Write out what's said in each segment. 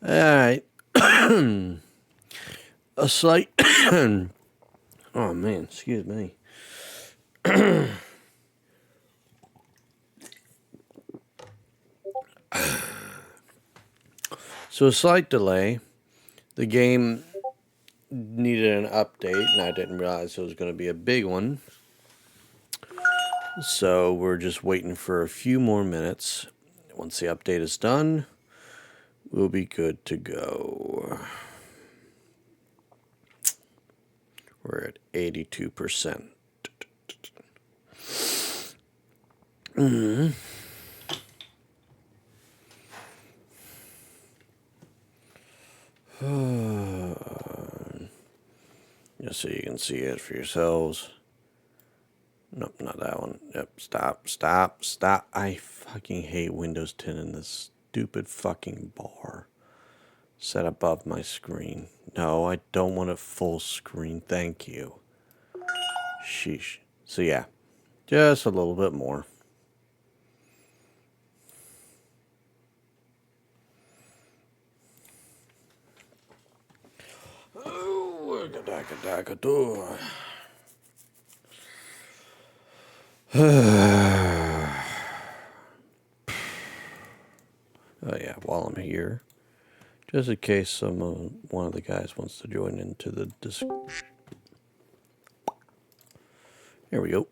All right. A slight. Oh man, excuse me. So a slight delay. The game needed an update, and I didn't realize it was going to be a big one. So we're just waiting for a few more minutes. Once the update is done, we'll be good to go. We're at 82%. Mm-hmm. Just so you can see it for yourselves. Nope, not that one. Yep, stop. I fucking hate Windows 10 and this stupid fucking bar set above my screen. No, I don't want a full screen. Thank you. Sheesh. So yeah, just a little bit more. Oh, oh yeah, while I'm here, just in case one of the guys wants to join into the Here we go.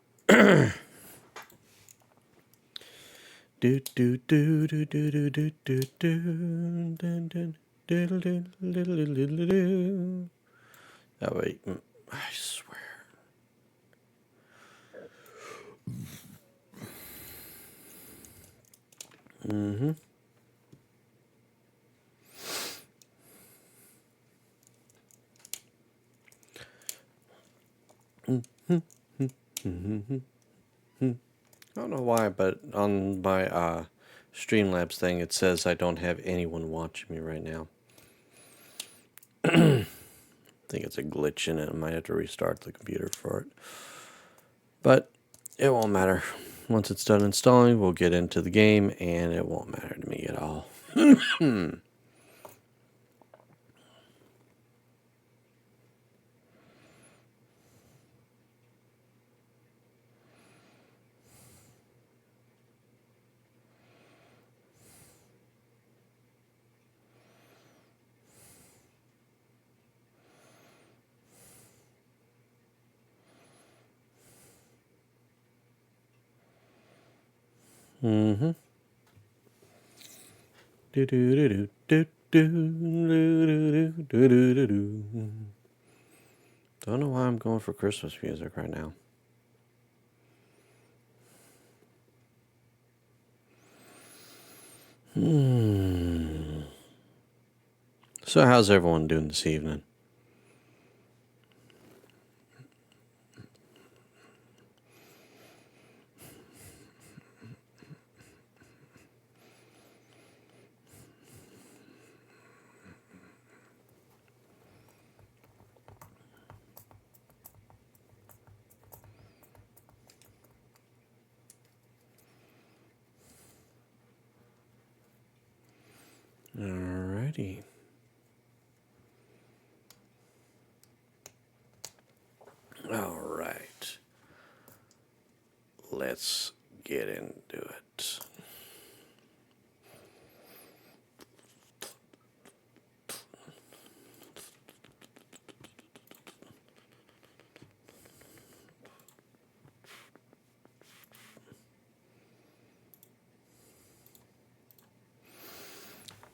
Do do do do do do do do do do. Oh wait, I swear. Mm-hmm. I don't know why, but on my Streamlabs thing, it says I don't have anyone watching me right now. I think it's a glitch in it. I might have to restart the computer for it. But it won't matter. Once it's done installing, we'll get into the game, and it won't matter to me at all. Mm-hmm. Do do do do do do do do do do. Don't know why I'm going for Christmas music right now. So how's everyone doing this evening? Alrighty. Alright. Let's get into it.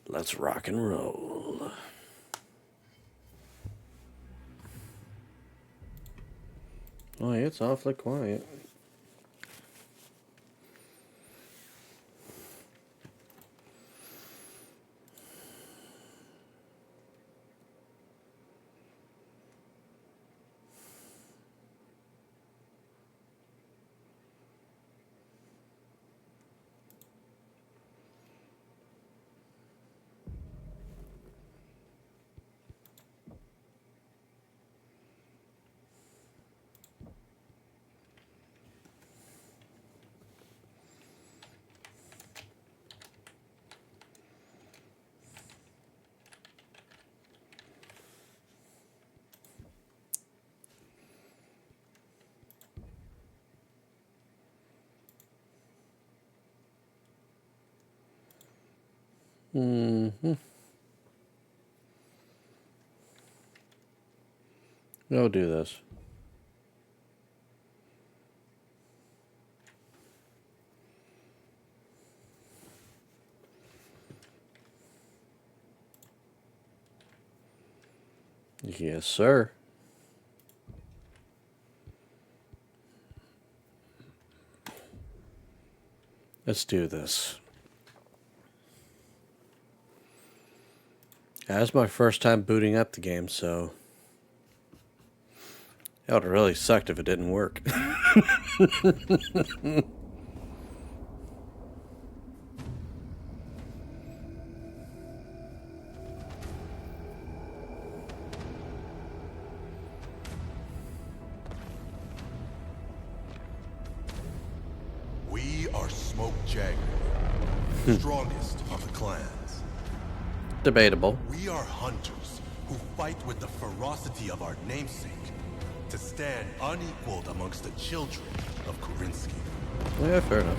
Let's rock and roll. Oh, it's awfully quiet. Mm-hmm. Go do this. Yes, sir. Let's do this. That's my first time booting up the game, so it would have really sucked if it didn't work. We are Smoke Jaguar, strongest of the clans. Debatable. We are hunters who fight with the ferocity of our namesake to stand unequaled amongst the children of Korinsky. Yeah, fair enough.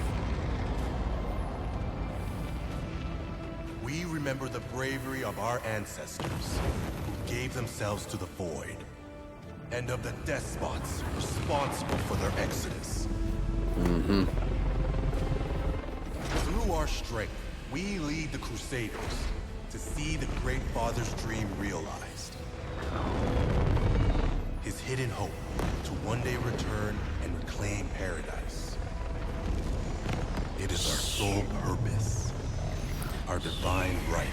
We remember the bravery of our ancestors who gave themselves to the void, and of the despots responsible for their exodus. Mm-hmm. Through our strength, we lead the Crusaders to see the Great Father's dream realized. His hidden hope to one day return and reclaim paradise. It is our sole purpose, our divine right.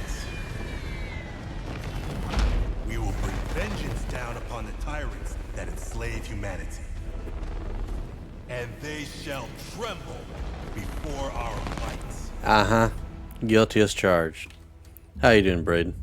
We will bring vengeance down upon the tyrants that enslave humanity. And they shall tremble before our might. Uh-huh. Guilty as charged. How you doing, Braden?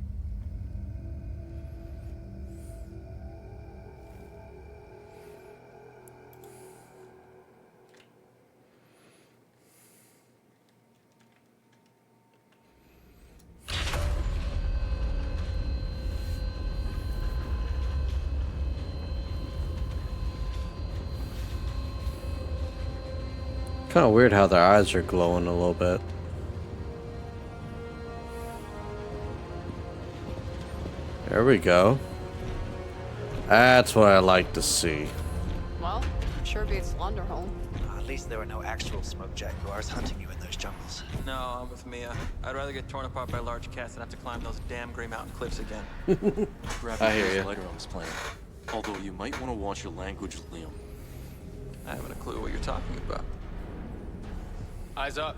Kind of weird how their eyes are glowing a little bit. There we go. That's what I like to see. Well, sure beats Lunderholm. At least there were no actual Smoke Jaguars hunting you in those jungles. No, I'm with Mia. I'd rather get torn apart by large cats than have to climb those damn Grey Mountain cliffs again. I hear you. Lighter on this planet. Although you might want to watch your language, Liam. I haven't a clue what you're talking about. Eyes up.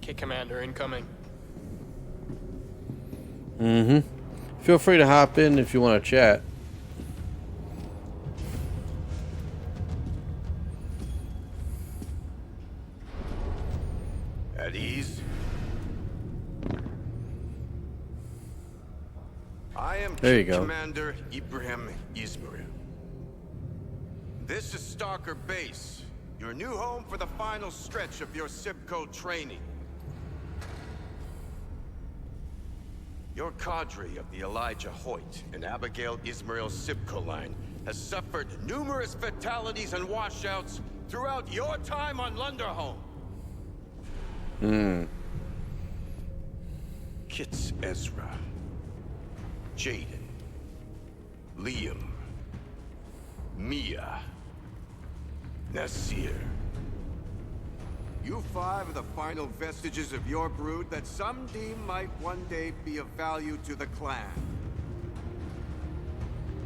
Kit Commander incoming. Mm-hmm. Feel free to hop in if you want to chat. At ease. I am There you go. Commander Ibrahim Izmail. This is Stalker Base, your new home for the final stretch of your SIBCO training. Your cadre of the Elijah Hoyt and Abigail Ismail SIBCO line has suffered numerous fatalities and washouts throughout your time on Lunderholm. Kit's Ezra, Jaden, Liam, Mia, Nasir. You five are the final vestiges of your brood that some deem might one day be of value to the clan.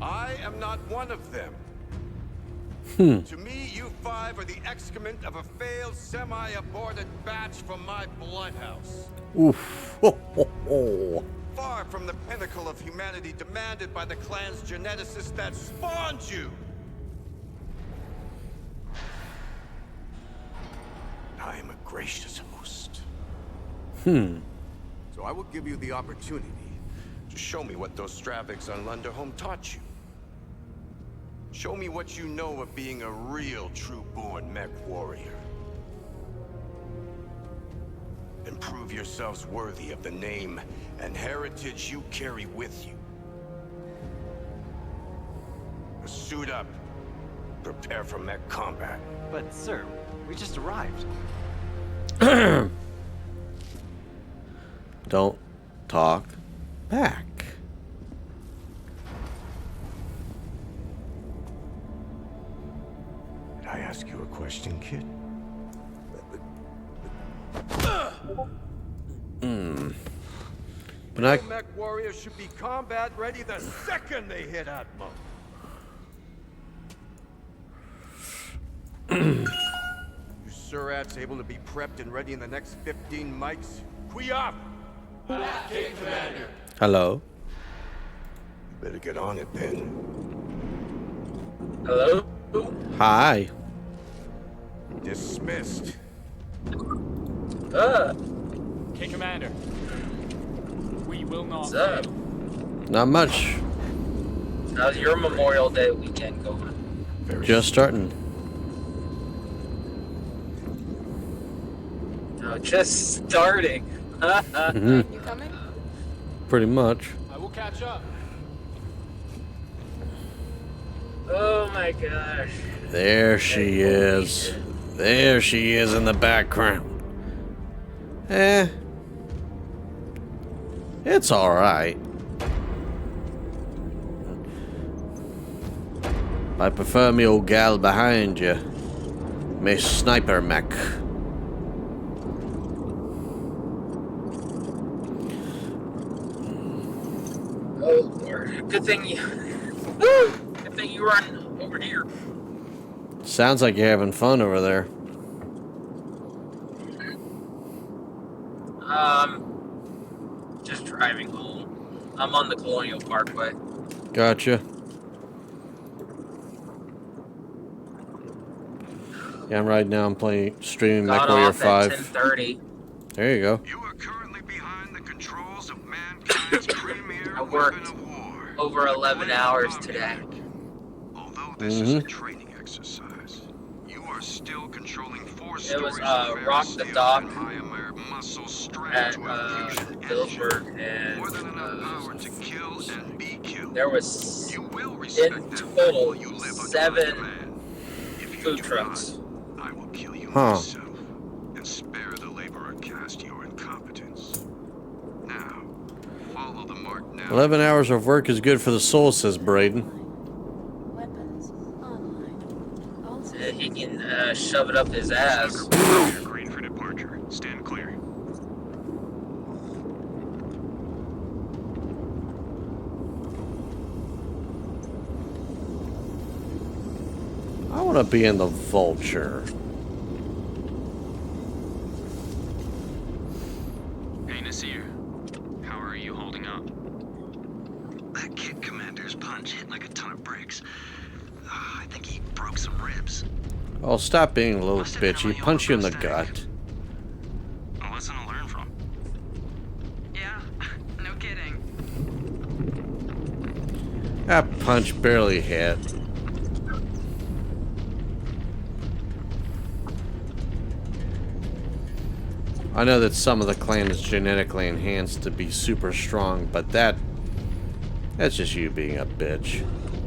I am not one of them. To me, you five are the excrement of a failed, semi-aborted batch from my bloodhouse. Oof. Ho, ho, ho. Far from the pinnacle of humanity demanded by the clan's geneticists that spawned you. I am a gracious host. So I will give you the opportunity to show me what those Stravics on Lunderholm taught you. Show me what you know of being a real true-born mech warrior. And prove yourselves worthy of the name and heritage you carry with you. Suit up. Prepare for mech combat. But, sir, we just arrived. Don't talk back. Did I ask you a question, kid? But I, Mech warriors should be combat ready the second they hit Atmo. You Surats able to be prepped and ready in the next 15 mics? Queoff! hello. You better get on it, Ben. Hello? Hi. Dismissed. Okay, Commander. We will not. What's up? Not much. How's your Memorial Day weekend going? Just starting. No, just starting. You coming? Pretty much. I will catch up. Oh my gosh. There she is. There she is in the background. It's alright. I prefer me old gal behind you. Me sniper mech. Oh Lord. Good thing you. Woo! Good thing you run over here. Sounds like you're having fun over there. Just driving home. I'm on the Colonial Parkway. Gotcha. Yeah, right now I'm streaming Got MechWarrior off at 5. 10:30. There you go. You are currently behind the controls of mankind's premier I worked weapon of war. over 11 hours today. Although this is a training exercise, you are still controlling four stories of Rock the Dock muscle strapped at to a fusion Billsburg, engine. and More than enough power to kill and be killed. there was You will respect in that total while you live under my 7 command. If you food do trucks. not, I will kill you Huh. myself and spare the laborer caste your incompetence. Now, follow the mark now. 11 hours of work is good for the soul, says Braden. Weapons online. Also, He can shove it up his ass. Green for departure. Stand clear. I want to be in the Vulture. Hey, Nasir. How are you holding up? That kid commander's punch hit like a ton of bricks. I think he broke some ribs. Oh, stop being a little bitchy. Punch you in the gut. A lesson to learn from. Yeah, no kidding. That punch barely hit. I know that some of the clan is genetically enhanced to be super strong, but that's just you being a bitch.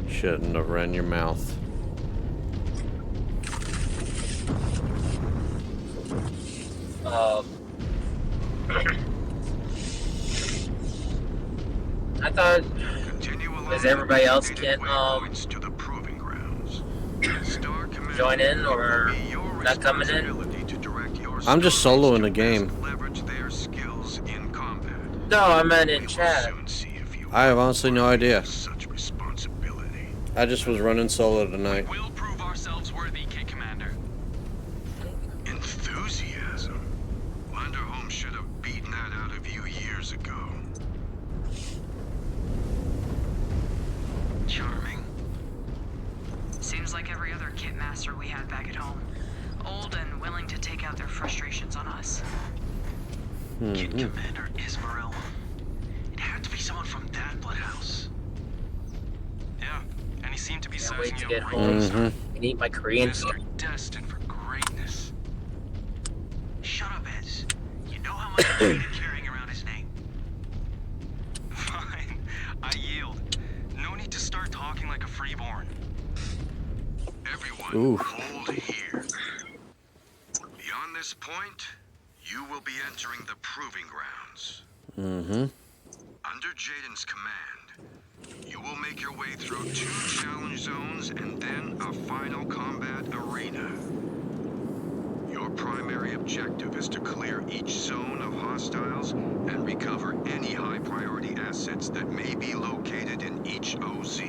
Shouldn't have run your mouth. I thought, does everybody else get to the proving grounds. Star Commander join in or will be your not coming in? responsibility to direct your I'm just stories soloing to the game. best leverage their skills in combat. No, I meant We in will chat. soon see if you I have honestly no idea. such responsibility. I just was running solo tonight. We'll prove ourselves worthy, Kid Commander. Enthusiasm. Lunderholm should have beaten that out of you years ago. Charming. Seems like every other kit master we had back at home. Old and willing to take out their frustrations on us. Kid Commander Ismail. It had to be someone from that blood house. Yeah, and he seemed to be Can't wait sizing to you get up home right. and eat my Korean You're stuff. destined for greatness. Shut up, Ez. You know how much I hated carrying around his name. Fine, I yield. No need to start talking like a freeborn. Everyone, Ooh. hold here. Beyond this point, you will be entering the proving grounds. Under Jaden's command, you will make your way through 2 challenge zones and then a final combat arena. Your primary objective is to clear each zone of hostiles and recover any high-priority assets that may be located in each OZ.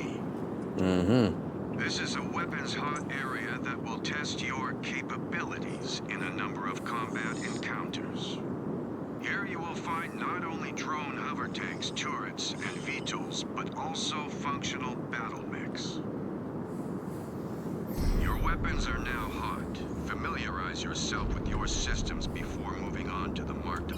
This is a weapons-hot area that will test your capabilities in a number of combat encounters. Here you will find not only drone hover tanks, turrets, and VTOLs, but also functional battle mechs. Your weapons are now hot. Familiarize yourself with your systems before moving on to the marked.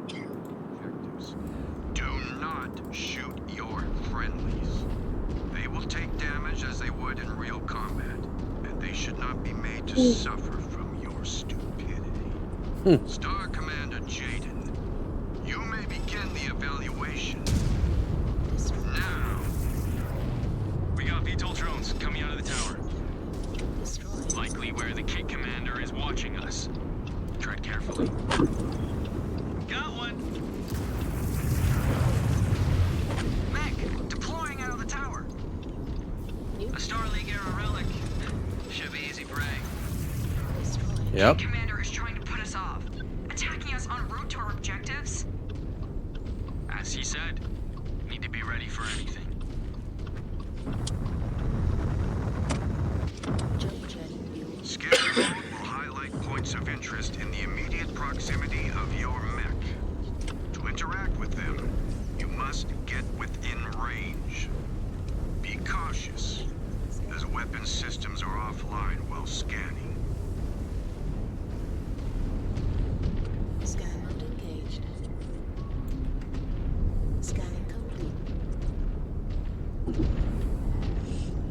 Objectives. Do not shoot your friendlies. They will take damage as they would in real combat, and they should not be made to suffer from your stupidity. Star Commander Jaden, you may begin the evaluation. Now. We got VTOL drones coming out of the tower. Likely where the Kit Commander is watching us. Tread carefully. Got one! Mech, deploying out of the tower. A Starleague era relic. Should be easy prey. Yep. Commander is trying to put us off. Attacking us en route to our objectives? As he said, need to be ready for anything. Scan mode will highlight points of interest in the immediate proximity of your mech. To interact with them, you must get within range. Be cautious, as weapon systems are offline while scanning. Scan mode engaged. Scanning complete.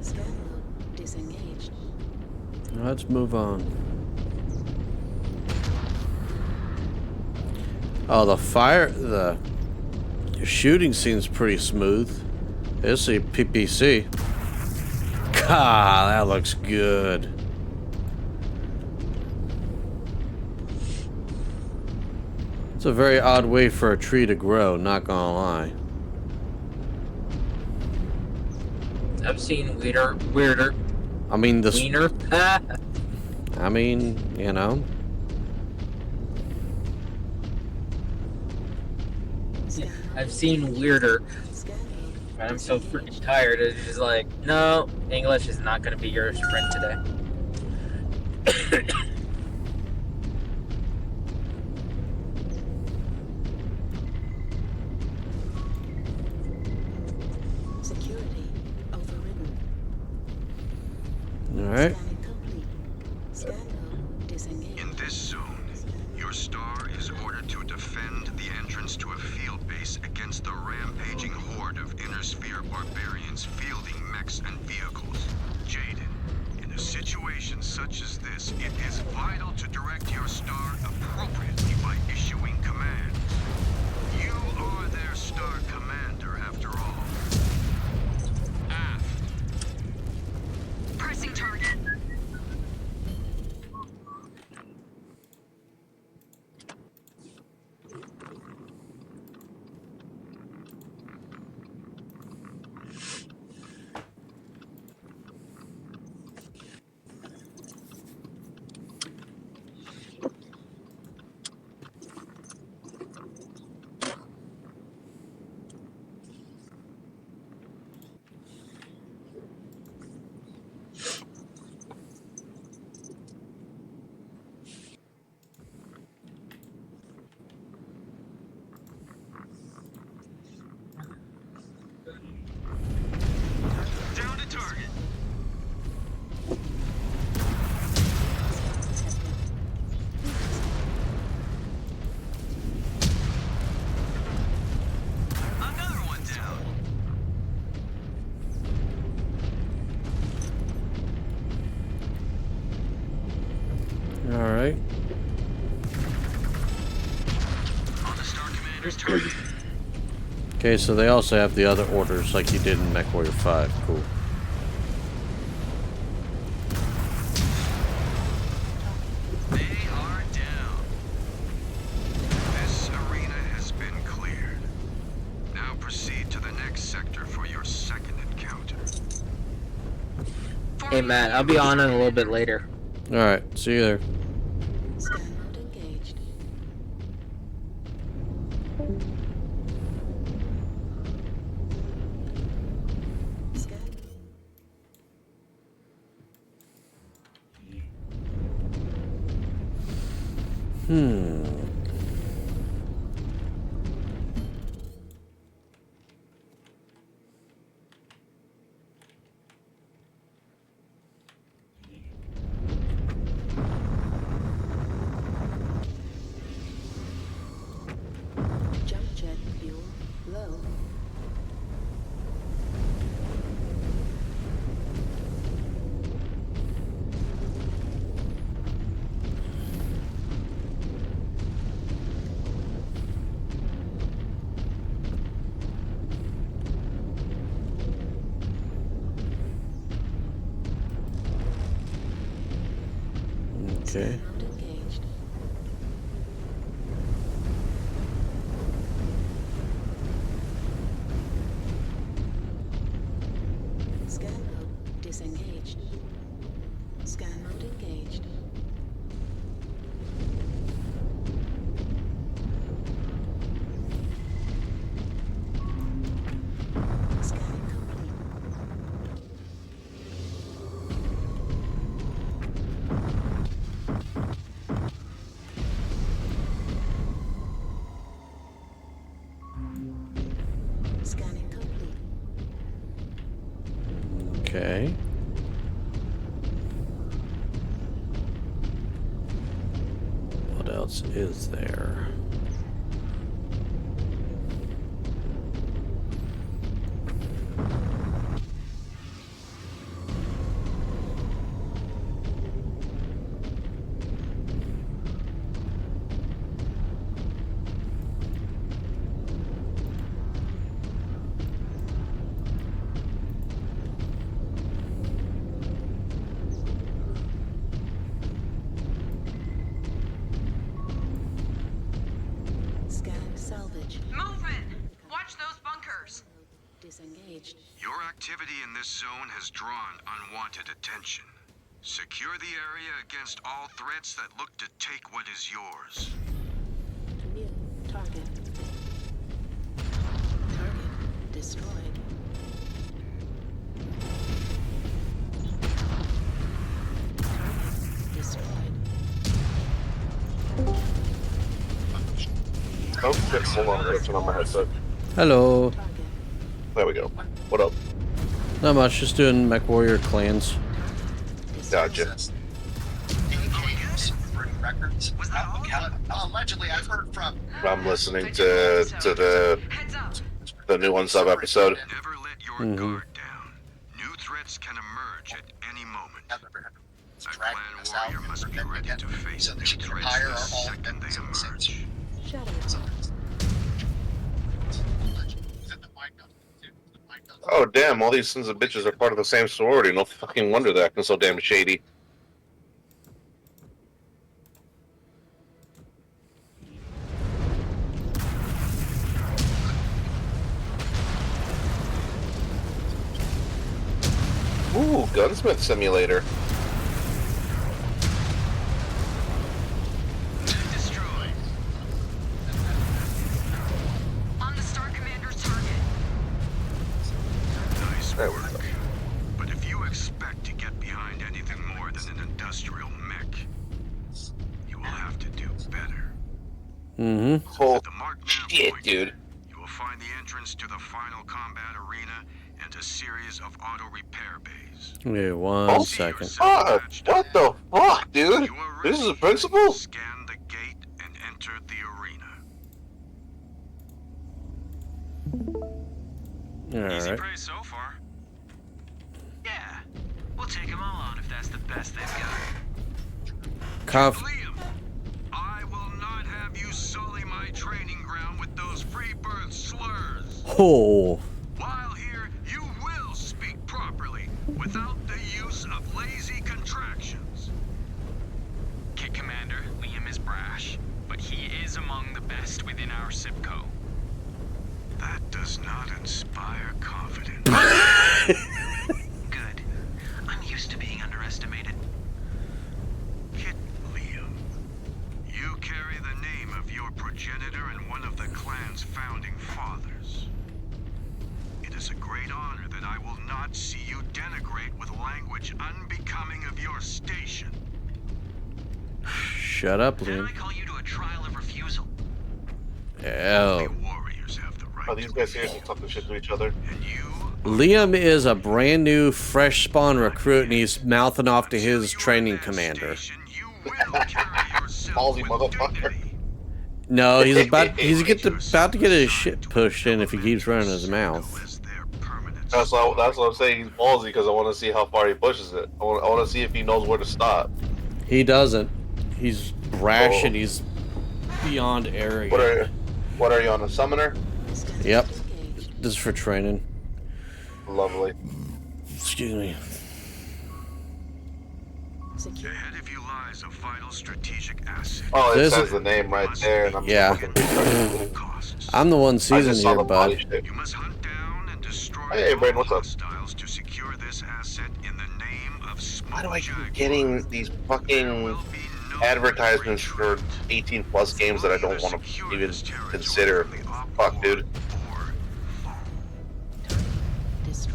Scan mode disengaged. Let's move on. Oh, the shooting seems pretty smooth. This is a PPC. God, that looks good. It's a very odd way for a tree to grow, not gonna lie. I've seen weirder. I mean, this. Wiener. I mean, you know. I've seen weirder. Scan mode. And I'm so freaking tired. It's just like, no, English is not going to be your friend today. Security overridden. All right. Scanning complete. Scan mode disengaged. In this zone, your star is ordered to defend the entrance to a field base against the rampaging horde of inner sphere barbarians fielding mechs and vehicles. Jaden, in a situation such as this, it is vital to direct your star appropriately by issuing commands. You are their star commander, after all. Aft. Pressing target. Down to target. Another one down. All right. On the Star Commander's target. Okay, so they also have the other orders like you did in MechWarrior 5. Cool. They are down. This arena has been cleared. Now proceed to the next sector for your second encounter. Hey, Matt, I'll be on in a little bit later. Alright, see you there. Scan mode engaged. Scan. Jump jet fuel low. Okay. Scan mode engaged. Scan mode disengaged. Scan mode engaged. Scanning complete. Scanning complete. Okay. What else is there? Scan salvage. Movement! Watch those bunkers! Disengaged. Your activity in this zone has drawn unwanted attention. Secure the area against all threats that look to take what is yours. New target. Target destroyed. Target destroyed. Oh shit, hold on, I gotta turn on my headset. Hello. Target There we go. What up? Not much, just doing MechWarrior clans. Gotcha. Was that all? Allegedly, I've heard from. I'm listening to Heads up! the new Unsub episode. Never let your guard down. New threats can emerge at any moment. A clan warrior must be ready to face new threats the second they emerge. shadows. Oh damn, all these sons of bitches are part of the same sorority. No fucking wonder they're acting so damn shady. Ooh, gunsmith simulator. Destroyed. On the Star Commander's target. Nice There we work. go. But if you expect to get behind anything more than an industrial mech, you will have to do better. Mm-hmm. Oh At the Mark Nav shit, point, dude. you will find the entrance to the final combat arena and a series of auto repair bays. Yeah, Oh, one second. God, what the fuck, dude? You are This is a ready. principal? Scan the gate and enter the arena. Easy Alright. prey so far. Yeah, we'll take them all on if that's the best they've got. Cough. Liam, I will not have you sully my training ground with those free birth slurs. Oh. While here, you will speak properly without the use of lazy contractions. Kit Commander, Liam is brash, but he is among the best within our SIPCO. That does not inspire confidence. Good. I'm used to being underestimated. Kit Liam, you carry the name of your progenitor and one of the clan's founding fathers. It is a great honor that I will not see you denigrate with language unbecoming of your station. Shut up, Then I Liam. call you to a trial of refusal. Hell. Warriors have the right Are these guys seriously talking shit to each other? and you Liam is a brand new, fresh spawn recruit, and he's mouthing off to his training commander. Ballsy motherfucker. No, he's about to get his shit pushed in if he keeps running his mouth. That's what I'm saying. He's ballsy because I want to see how far he pushes it. I want to see if he knows where to stop. He doesn't. He's brash and he's beyond arrogant. What are you on a summoner? Yep. This is for training. Lovely. Excuse me. Ahead of you lies a vital strategic asset. Oh, it This- says the name right there, and I'm Yeah. fucking I'm the one I seasoned just saw here, the body bud. shit. You must hunt down and destroy Hey, Braden, what's up? hostiles to secure this asset in the name of Smoke Why do I keep Jaguar. getting these fucking advertisements for 18 plus games that I don't want to even consider? Fuck, dude.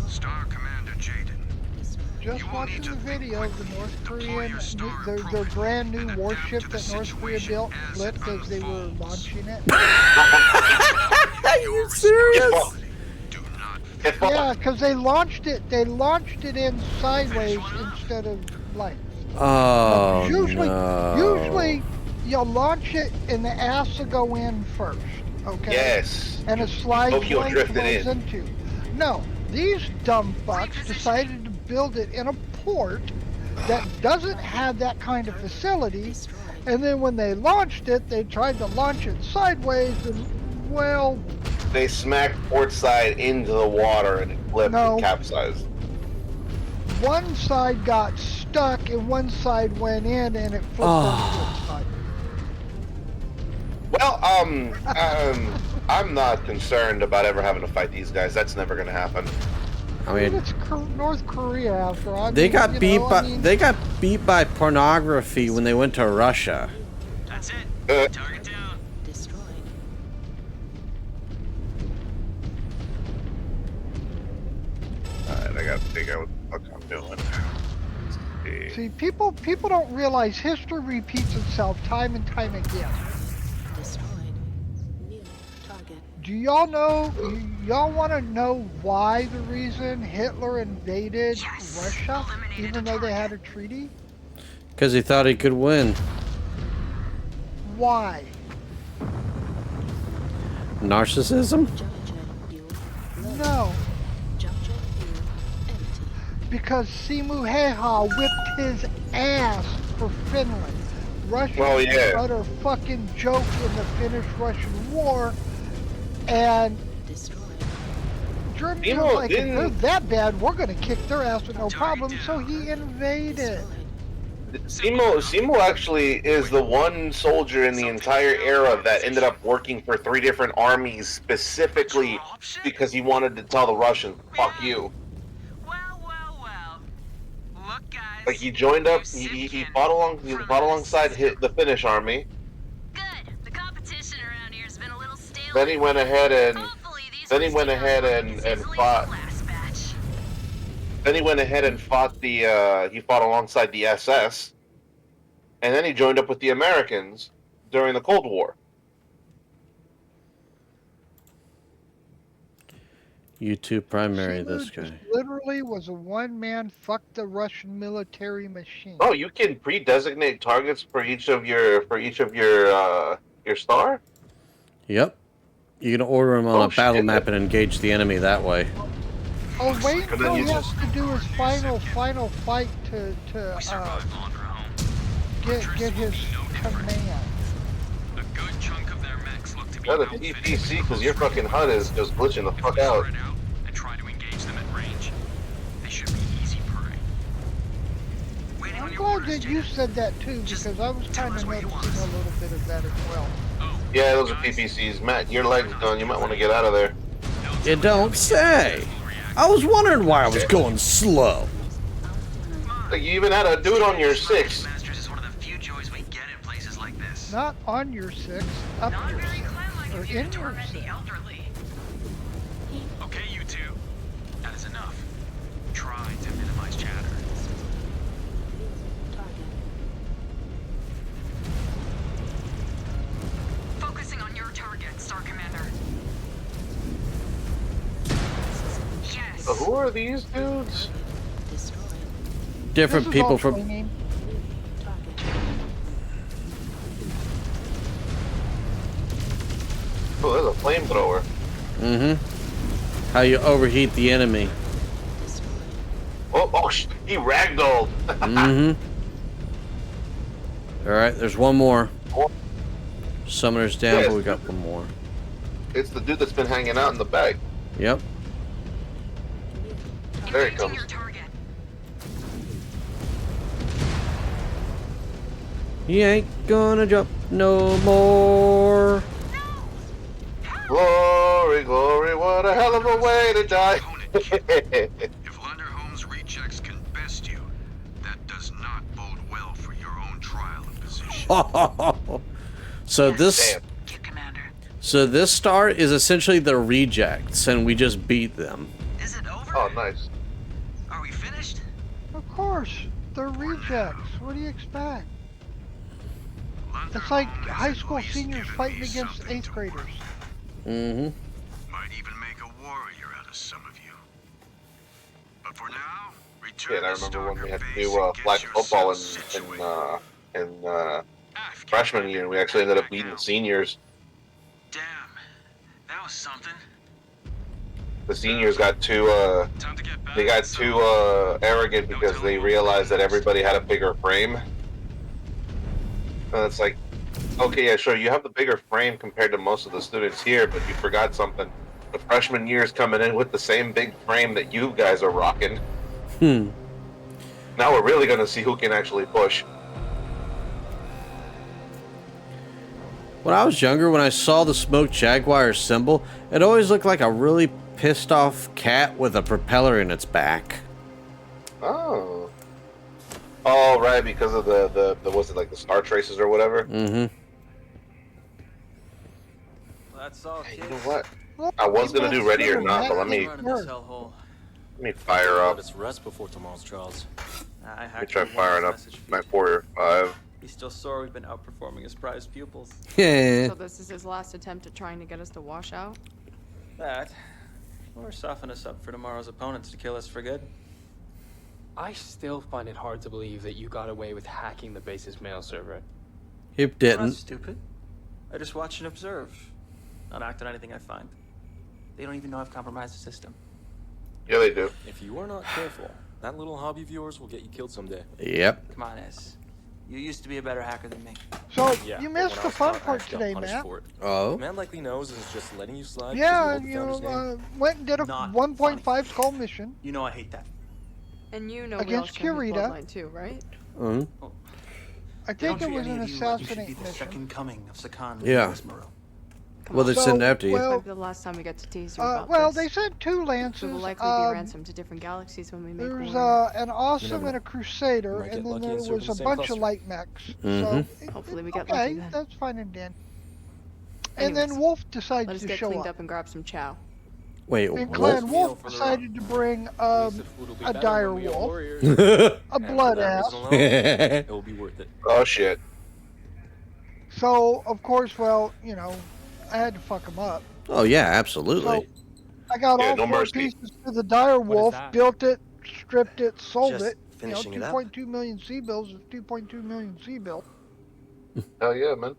Star Commander Jaden. Just watching the video of the North Korean, their brand new warship that North Korea built flipped as they were launching it. Are you serious? Yeah, because they launched it in sideways instead of length. Oh, Usually no. you'll launch it and the ass will go in first. Okay. Yes. And a slide Tokyo length drifted goes in. into. No, these dumb fucks decided to build it in a port that doesn't have that kind of facility, and then when they launched it, they tried to launch it sideways, and well, They smacked port side into the water and it flipped No. and capsized. one side got stuck and one side went in, and it flipped over to its side. Well, I'm not concerned about ever having to fight these guys. That's never gonna happen. I mean, It's North Korea after all. they got beat by pornography when they went to Russia. That's it. Target down. Destroyed. Alright, I gotta figure out what the fuck I'm doing. Let's see. See, people don't realize history repeats itself time and time again. Destroyed. New target. Do y'all know? Y'all want to know why the reason Hitler invaded Russia, even though they had a treaty? Because he thought he could win. Why? Narcissism? No. Because Simu Heha whipped his ass for Finland. Russia Oh, was yeah. an utter fucking joke in the Finnish-Russian war, and Germany was like, if they're that bad, we're gonna kick their ass with no problem, so he invaded. Simo actually is the one soldier in the entire era that ended up working for 3 different armies specifically because he wanted to tell the Russians, fuck you. Look, guys. Like he joined up, he fought alongside the Finnish army. Good. The competition around here has been a little stale. Then he went ahead and fought. Last batch. Then he went ahead and fought he fought alongside the SS, and then he joined up with the Americans during the Cold War. YouTube primary, Simu this just guy. literally was a one-man fuck the Russian military machine. Oh, you can pre-designate targets for each of your star. Yep. You can order him on Oh, a battle shit. map and engage the enemy that way. Oh, wait And then until you he has just- to do his final fight to get his command. A good chunk of their mechs look to Got a PPC because your fucking HUD is just glitching the fuck out. And try to engage them at range. They should be easy prey. Waiting on I'm your glad orders, that you Jada. said that too, because I was kind of noticing a little bit of that as well. Yeah, those are PPCs. Matt, your leg's gone. You might want to get out of there. You don't say. I was wondering why I was going slow. Like, you even had a dude on your 6. Not on your 6, up your 6, or in your 6. Okay, you two. That is enough. Try to minimize chatter. Focusing on your target, Star Commander. Yes. So who are these dudes? Different This is all people from. training. Oh, there's a flamethrower. Mm-hmm. How you overheat the enemy. Oh, he ragdolled. Mm-hmm. All right, there's one more. Summoner's down, Yes. but we got one more. It's the dude that's been hanging out in the back. Yep. There he comes. He ain't gonna jump no more. Glory, glory, what a hell of a way to die. If Lunderholm's rechecks can best you, that does not bode well for your own trial and position. So this. So this star is essentially the rejects, and we just beat them. Is it over? Oh, nice. Are we finished? Of course, they're rejects. What do you expect? It's like high school seniors fighting against 8th graders. Mm-hmm. Might even make a warrior out of some of you. But for now, Yeah, and I remember when we had to do flag football in freshman year, we actually ended up beating the seniors. Damn, that was something. The seniors got too arrogant because they realized that everybody had a bigger frame. And it's like, okay, yeah, sure, you have the bigger frame compared to most of the students here, but you forgot something. The freshman year's coming in with the same big frame that you guys are rocking. Now we're really gonna see who can actually push. When I was younger, when I saw the Smoke Jaguar symbol, it always looked like a really pissed off cat with a propeller in its back. Oh. Oh, right, because of the was it like the star traces or whatever? Mm-hmm. That's all, kids. You know what? I was gonna do ready or not, but let me fire up. Let us rest before tomorrow's trials. Let me try firing up my 4 or 5. He's still sore we've been outperforming his prized pupils. Yeah. So this is his last attempt at trying to get us to wash out? That, or soften us up for tomorrow's opponents to kill us for good. I still find it hard to believe that you got away with hacking the base's mail server. He I'm not didn't. stupid. I just watch and observe. Not act on anything I find. They don't even know I've compromised the system. Yeah, they do. If you are not careful, that little hobby of yours will get you killed someday. Yep. Come on, S. You used to be a better hacker than me. So, Yeah, you but missed when I the was fun caught, I part actually got today, punished Matt. for it. Oh. The man likely knows is just letting you slide. Yeah, because you you hold the founder's name. went and did a Not 1.5 skull mission. You know I hate that. And you know we all Against share his Kirita. bloodline too, right? Mm-hmm. I They don't think it treat was any an of you like you should be assassinate the mission. second coming of Sakan. Yeah. Ismaru. Come Well, on. they send after you. well- Might be the last time we get to tease you about Well, this. they sent 2 We lances. will likely be ransomed to different galaxies when we make There's war. an awesome never and a know. crusader, might and get then lucky there and serve was in a the same bunch cluster. of light mechs. Mhm. So, Hopefully we get okay, lucky then. that's fine and dandy. And then Anyways, Wolf decides Let us to get show cleaned up. up and grab some chow. Wait, And what? Clan Meal Wolf for the decided to bring At least the food will be a better dire when we are wolf, warriors. a And for blood that ass. reason alone, it will be worth it. Oh shit. So, of course, well, you know, I had to fuck him up. Oh yeah, absolutely. I got Yeah, all no 4 mercy. pieces to the dire What is wolf, that? built it, stripped it, sold Just it. You know, finishing it up. 2.2 million C-bills is 2.2 million C-bill. Hell yeah, man.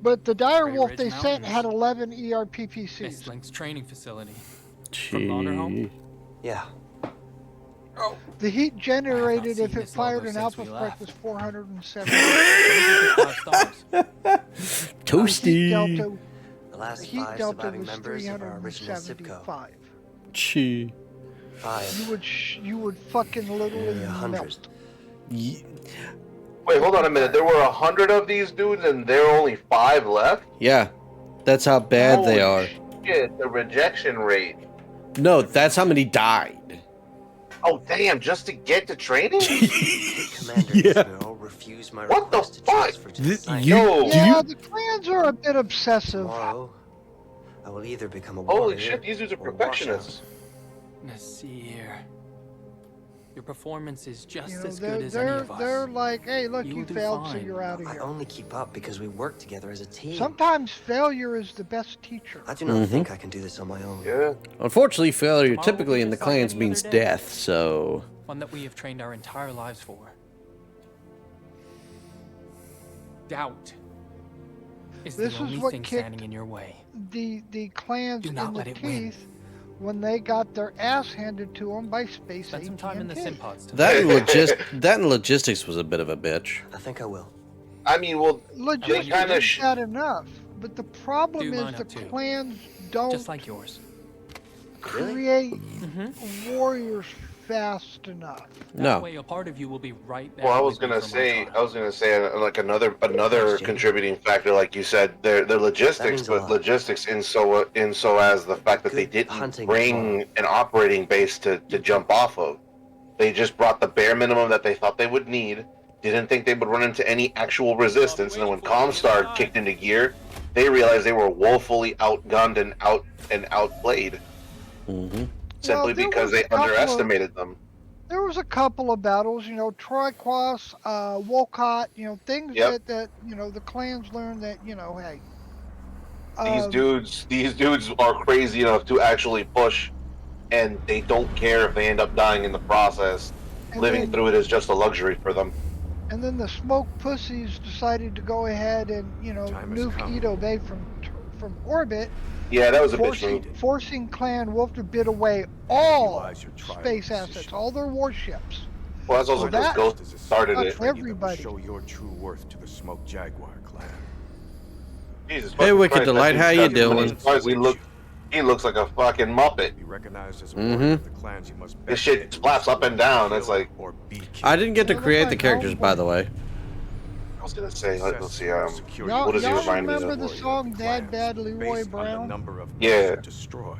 But the dire Great wolf Ridge they sent Mountains. had 11 ERPPCs. Mistlink's training facility. Gee. Lauderholm? Yeah. The heat generated if it fired an alpha strike was 470. Toasty. The last Heat 5 delta surviving was members of our original SIPCO. 375. Chi. 5. You would fucking literally Maybe 100. melt. Wait, hold on a minute. There were 100 of these dudes, and there are only 5 left. Yeah, that's how bad they are. Shit, the rejection rate. No, that's how many died. Oh damn! Just to get to training? Commander Ismail refused my What the request to fuck? transfer to the site. Yeah, the clans are a bit obsessive. Tomorrow, I will either become a Holy warrior shit! These dudes are or wash perfectionists. Nasir, your performance is just You know, as good as any of us. they're like, hey, look, you do failed, so fine. you're out of I here. only keep up because we work together as a team. Sometimes failure is the best teacher. I do not think I can do this on my own. Yeah. Unfortunately, failure Tomorrow typically will in be the just like clans any means other day. death, so... One that we have trained our entire lives for. Doubt is This the is only what thing kicked standing in your way. The clans Do in not the let it win. teeth when they got their ass handed to them by Space Spend some time in the sim pods. That and logistics was a bit of a bitch. I think I will. I mean, well, Logistics kind of is bad enough, but the problem Do is mine the up too. clans don't Just like yours. create warriors fast enough. That No. way a part of you will be right there. Well, I was with me gonna for my say, trial. like another contributing factor, like you said, their logistics, means a but lot. logistics in so as the fact that they Good didn't hunting bring tomorrow. an operating base to jump off of. They just brought the bare minimum that they thought they would need. Didn't think they would run into any actual resistance, and then when Comstar kicked into gear, they realized they were woefully outgunned and outplayed. Mm-hmm. Simply Well, there because was they a couple of- underestimated them. There was a couple of battles, you know, Troikwas, Wolcott, you know, things Yep. that you know the clans learned that, you know, hey. These dudes are crazy enough to actually push, and they don't care if they end up dying in the process. And Living then- through it is just a luxury for them. And then the Smoke Pussies decided to go ahead and, you know, nuke Edo Bay from orbit. Yeah, that was a bitch move. Forcing Clan Wolf to bid away all space assets, all their warships. Well, that's also because that Ghost started it. everybody. Show your true worth to the Smoke Jaguar clan. Jesus Hey, fucking Wicked Christ, Delight, that how dude's you got so many doing? scars. He looks like a fucking Muppet. Be recognized as a Mhm. warrior of the clans, you must This shit flaps up and down. It's like, I didn't get to create the characters, by the way. I was gonna say, let's see, Y'all, what does he y'all remind me remember of? the song Dad Bad Leroy Brown? Yeah. Destroy.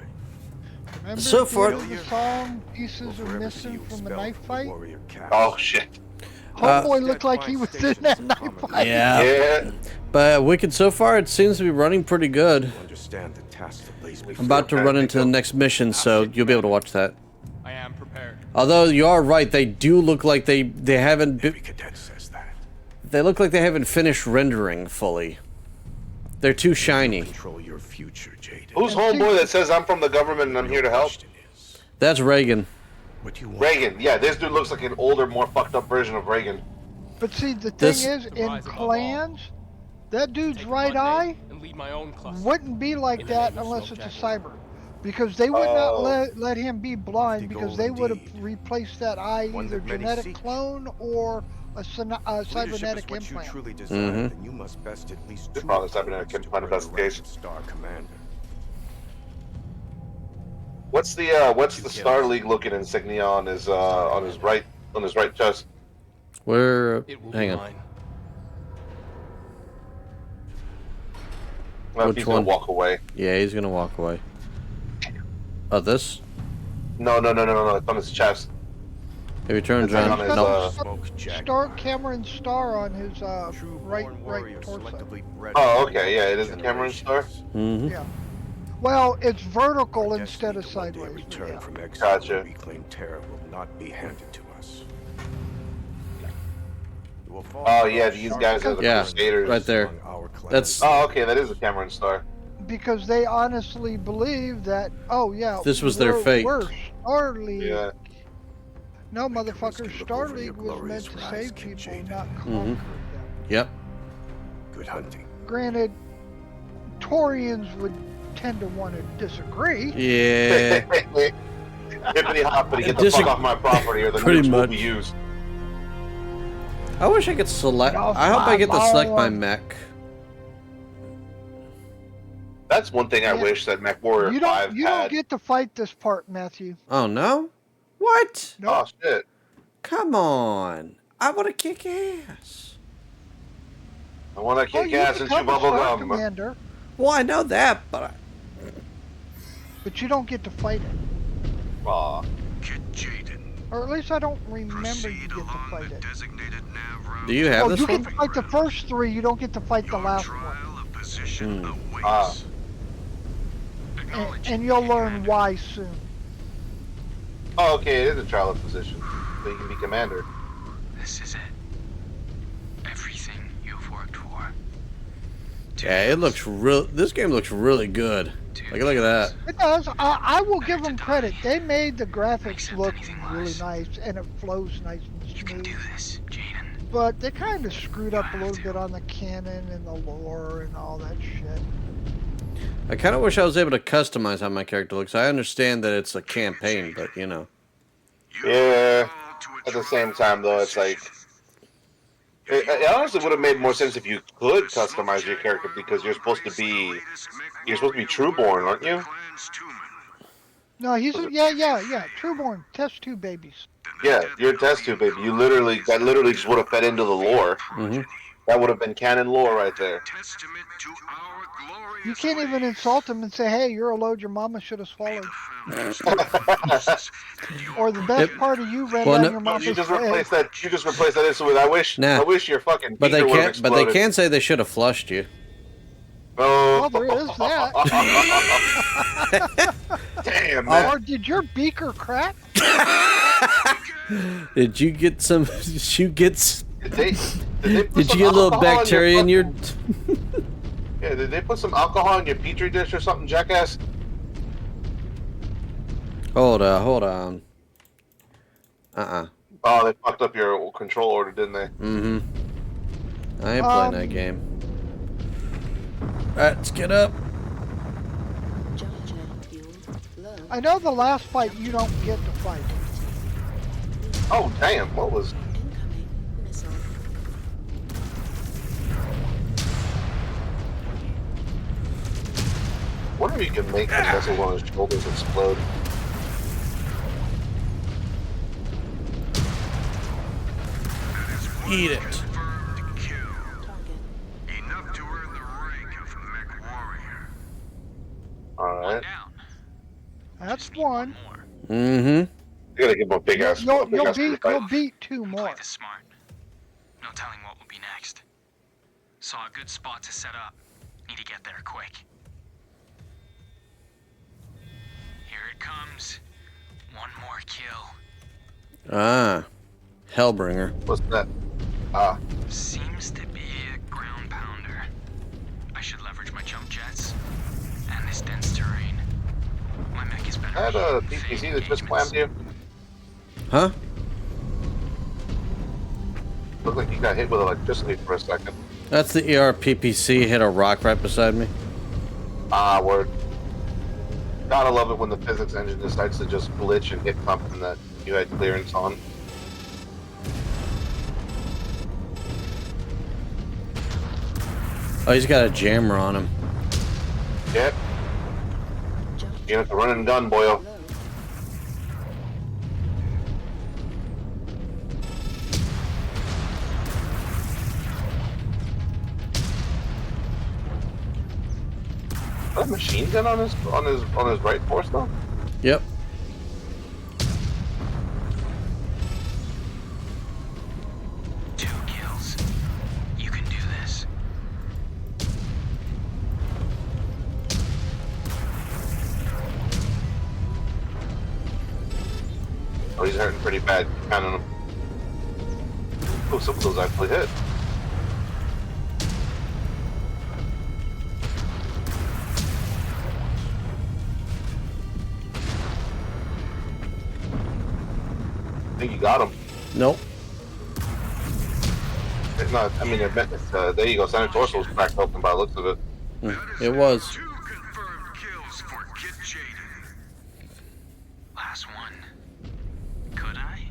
Remember So far- the song Pieces Are Missing from the knife fight? Oh shit. Homeboy looked like he was in that knife fight. Yeah. Yeah. But Wicked, so far it seems to be running pretty good. Understand the task that lays I'm about to run into the next mission, so you'll be able to watch that. I am prepared. Although you are right, they do look like they haven't. cadet says that. They look like they haven't finished rendering fully. They're too shiny. Control your future, Jaden. Who's homeboy that says I'm from the government and I'm here to help? That's Reagan. What you want? Reagan. Yeah, this dude looks like an older, more fucked up version of Reagan. But see, the thing This- is, in clans, that dude's right eye And lead my own cluster. wouldn't be like In the that name of unless Smoke it's a Jaguar. cyber. Because they would not Oh. let him be blind, because goal they would have indeed. replaced that eye One either that many genetic seek. clone or a Leadership cybernetic is what you implant. truly desire, Mhm. then you must best at least It's two probably opponents cybernetic to implant if earn that's the the rank case. of Star Commander. What's the Star League looking insignia on his right chest? Where? It will Hang be on. mine. Well, Which he's one? gonna walk away. Yeah, he's gonna walk away. Oh, this? No. It's on his chest. If he turns It's like around, on his, no. Smoke Jaguar. Star Cameron Star on his True-born right warriors torso. selectively bred Oh, over okay, yeah, it is a Cameron Star. generations. Mm-hmm. Yeah. Well, it's vertical Our instead of destiny to one day sideways. but return yeah. from exile Gotcha. and reclaim terror will not be handed to us. You will fall Oh for yeah, our these sharp guys are the Yeah, Crusaders. right there. among our clans. That's- Oh, okay, that is a Cameron Star. Because they honestly believe that, oh yeah, This was their fate. We're Star League. Yeah. No, Make a motherfucker, risk to look Star over your League was meant glorious to rise, save King people, Jaden. not conquer Mhm. them. Yep. Good hunting. Granted, Torians would tend to want to disagree. Yeah. Hippity hoppity, get the Just fuck off my property, or the pretty nukes will much. be used. I wish I could select. Get off I hope I my get to select my lawn. mech. That's one thing I Yeah. wish that Mech Warrior You 5 don't had. get to fight this part, Matthew. Oh no! What? Nope. Oh shit! Come on! I want to kick ass. I want to kick you ass and chew become a bubble Star gum. Commander, Well, I know that, but but you don't get to fight it. Aw. Kit Jaden, Or at least I don't remember you get to fight it. designated nav route. do you have Oh, this you one? get to fight the first 3, you don't get to fight the last one. Trial of position awaits. Ah. Acknowledged, And you'll learn Commander. why soon. Oh, okay, it is a trial of position, so you can be commander. This is it. Everything you've worked for. Yeah, it looks real. This game looks really good. Like, look at that. It does. I will give them credit. They made the graphics look really nice, and it flows nice and smooth. This, Jaden. But they kind of screwed up a little bit on the canon and the lore and all that shit. I kind of wish I was able to customize how my character looks. I understand that it's a campaign, but you know. Yeah. At the same time, though, it's like it honestly would have made more sense if you could customize your character because you're supposed to be Trueborn, aren't you? No, he's yeah. Trueborn, test tube babies. Yeah, you're a test tube baby. That literally just would have fed into the lore. Mm-hmm. That would have been canon lore right there. You can't even insult him and say, "Hey, you're a load your mama should have swallowed." Or the best part of you ran down your mama's You just head. replace that. You just replace that with I wish. Nah. I wish your fucking. But they beaker would've can't. But they exploded. can say they should have flushed you. Oh. Well, there is that. Damn, man. Or did your beaker crack? Did you get some? Did you get? Did they put Did you some get a little alcohol bacteria in your? Yeah, did they put some alcohol in your petri dish or something, jackass? Hold on. Oh, they fucked up your control order, didn't they? Mm-hmm. I ain't playing that game. Alright, let's get up. I know the last fight you don't get to fight. Oh, damn, what was... Wonder if you can make the missile on his shoulders explode. Eat it. Enough to earn the rank of Mech Warrior. Alright. That's one. Mm-hmm. You gotta give him a big ass. You'll beat 2 more. Smart. No telling what will be next. Saw a good spot to set up. Need to get there quick. Here it comes. One more kill. Ah, Hellbringer. What's that? Ah. Seems to be a ground pounder. I should leverage my jump jets and this dense terrain. My mech is better. Had a PPC that just slammed you? Huh? Looked like you got hit with electricity for a second. That's the ERPPC hit a rock right beside me. Ah, word. Gotta love it when the physics engine decides to just glitch and hit something that you had clearance on. Oh, he's got a jammer on him. Yep. You have to run and gun, boyo. Are there machine gun on his right force though? Yep. Two kills. You can do this. Oh, he's hurting pretty bad. Counting him. Oh, some of those actually hit. I think you got him. Nope. It's not. I mean, there you go. Center torso was cracked open by the looks of it. It was. Last one. Could I?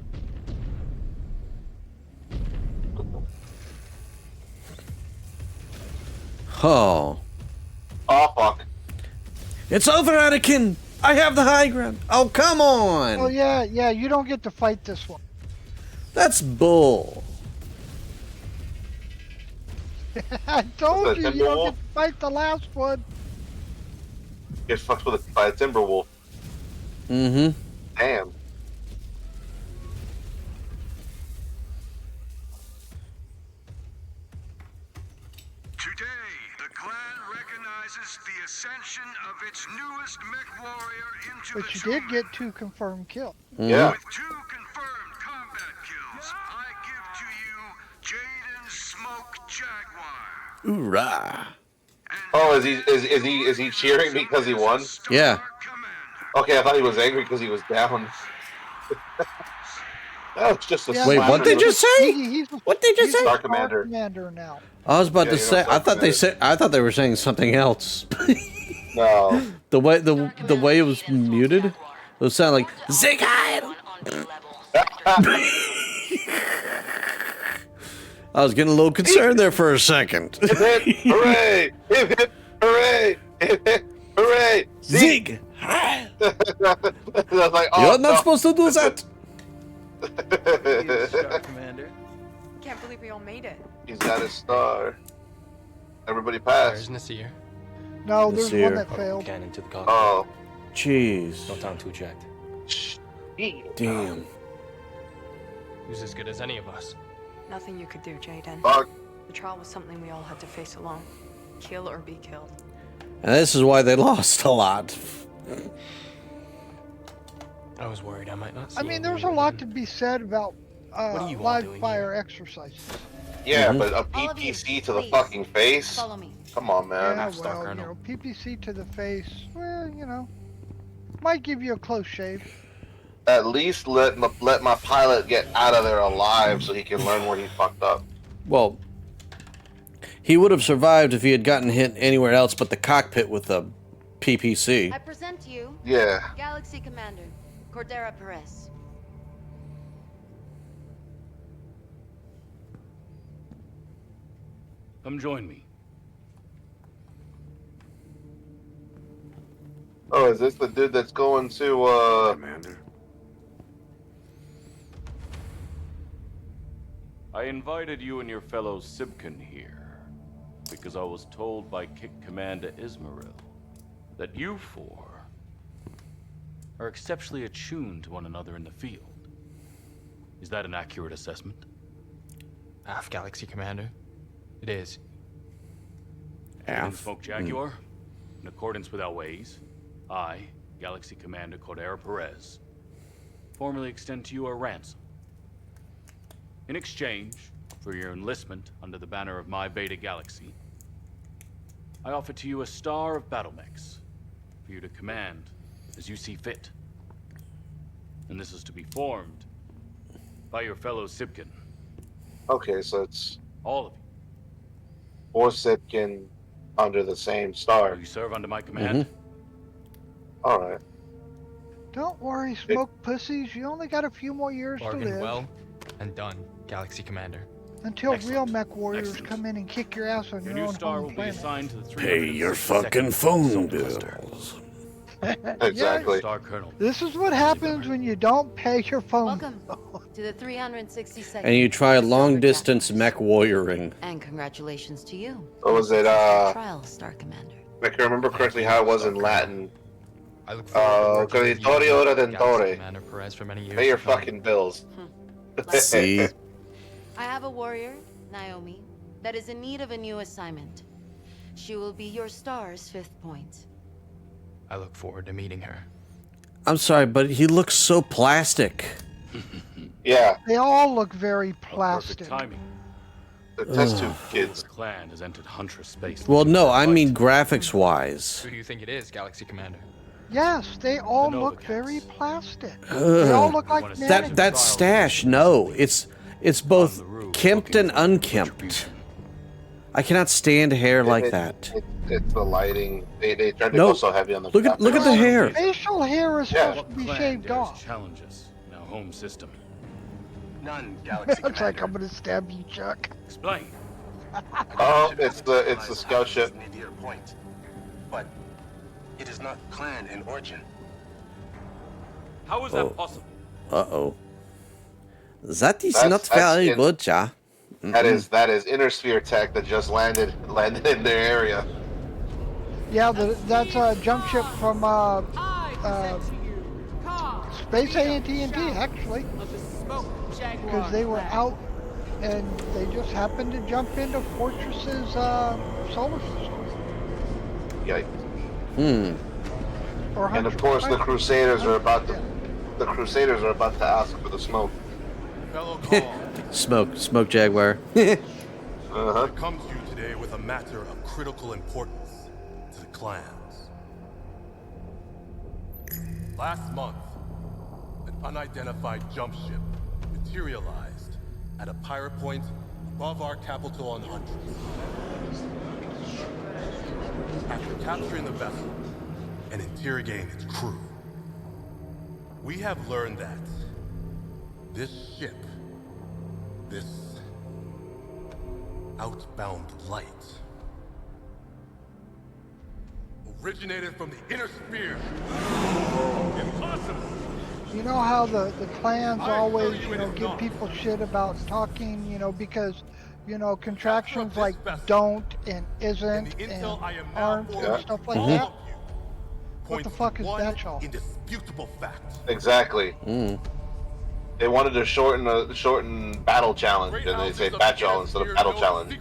Oh. Oh, fuck. It's over, Anakin! I have the high ground! Oh, come on! Oh, yeah, you don't get to fight this one. That's bull. I told you, you don't Timberwolf? get to fight the last one. Get fucked with by a Timberwolf. Mm-hmm. Damn. Today, the clan recognizes the ascension of its newest mech warrior into But the you tomb. did get 2 confirmed kills. Yeah. With 2 confirmed combat kills, I give to you Jaden Smoke Jaguar. Hoorah. Oh, is he cheering because he won? Yeah. Okay, I thought he was angry because he was down. That was just a Wait, slap what in they the- just say? He's What they just say? Star Commander. Commander now. I was about Yeah, to you know, say. Star I thought they Commander. said. I thought they were saying something else. No. the way it was muted, it was sounding like Zig Heil. I was getting a little concerned there for a second. Hip hip, hooray! Hip hip, hooray! Hip hip, hooray! Zig Heil. I was like, oh, You're not no. supposed to do that. Star Commander. Can't believe we all made it. He's got his star. Everybody There's passed. Nasir. No, Let's there's see one here. that failed. Cannon to the cockpit. Oh. Jeez. No time to eject. Damn. Who's as good as any of us? Nothing you could do, Jaden. Fuck. The trial was something we all had to face alone. Kill or be killed. And this is why they lost a lot. I was worried I might not see I mean, any there's a of lot them. to be said about What are you all live doing fire exercises. Yeah, Mhm. but a All of you, PPC to the please, fucking face? Follow me. Come on, man. Yeah, Star well, you Colonel. know, PPC to the face, well, you know, might give you a close shave. At least let my pilot get out of there alive so he can learn where he fucked up. Well, he would have survived if he had gotten hit anywhere else but the cockpit with a PPC. I present to you Yeah. Galaxy Commander Cordera Perez. Come join me. Oh, is this the dude that's going to, Commander. I invited you and your fellow Sibkin here because I was told by Kick Commander Ismail that you four are exceptionally attuned to one another in the field. Is that an accurate assessment? AF Galaxy Commander. It is. In Smoke Jaguar, in accordance with our ways, I, Galaxy Commander Cordera Perez, formally extend to you a ransom. In exchange for your enlistment under the banner of my Beta Galaxy, I offer to you a star of battle mechs for you to command as you see fit. And this is to be formed by your fellow Sibkin, Okay, so it's all of you. 4 Sipkin under the same star. You serve under my command. Alright. Don't worry, smoke pussies, you only got a few more years to Bargained live. well and done, Galaxy Commander. Until Excellent. real mech warriors Excellent. come in and kick your ass on Your your new own star will home be planet. assigned to the Pay your 362nd fucking phone Zone bills. Cluster. Exactly. Star Colonel. This is what happens when you don't pay your phone. Welcome to the 362nd. And you try long Silver distance Jackets. mech warrioring. And congratulations to you. What was it, Trial Star Commander. If I can remember correctly how it was in Latin. I look forward to working with you, Creditorio Galaxy Redentore. Commander Perez, for many years. Pay your to come. fucking bills. See? I have a warrior, Naomi, that is in need of a new assignment. She will be your star's 5th point. I look forward to meeting her. I'm sorry, but he looks so plastic. Yeah, They all look very Perfect plastic. timing. the test tube The kids. clan has entered Huntress space. Well, no, I mean graphics wise. Who do you think it is, Galaxy Commander? Yes, they all The look Novacats. very plastic. They all look like Wanna mannequins. That stash, no, it's both kempt and unkempt. I cannot stand hair like that. It's the lighting. They tried to No, go so heavy on the look at the hair. Facial hair is Yeah. supposed to be Clan shaved dares off. challenge us Now, home system. None, Galaxy It's like, Commander. I'm gonna stab you, Chuck. Explain. Oh, it's the scout ship. Nadir Point, but it is not clan in origin. How is that possible? Uh-oh. That is That's- not that's very in- good, ja. That is inner sphere tech that just landed in their area. Yeah, that's a jump ship from Space AT&T actually, because they were out and they just happened to jump into Fortress's solar system. Yikes. Or And of course, the Crusaders are about to. The Crusaders are about to ask for the smoke. Fellow Call, Smoke Jaguar. I come to you today with a matter of critical importance to the clans. Last month, an unidentified jump ship materialized at a pirate point above our capital on Huntress. After capturing the vessel and interrogating its crew, we have learned that this ship, this outbound light, originated from the inner sphere. Impossible! You know how the clans always, give people shit about talking, because, contractions like don't and isn't and aren't and stuff like that? What the fuck is that, y'all? Indisputable fact. Exactly. They wanted to shorten battle challenge, and they say battle instead of battle challenge.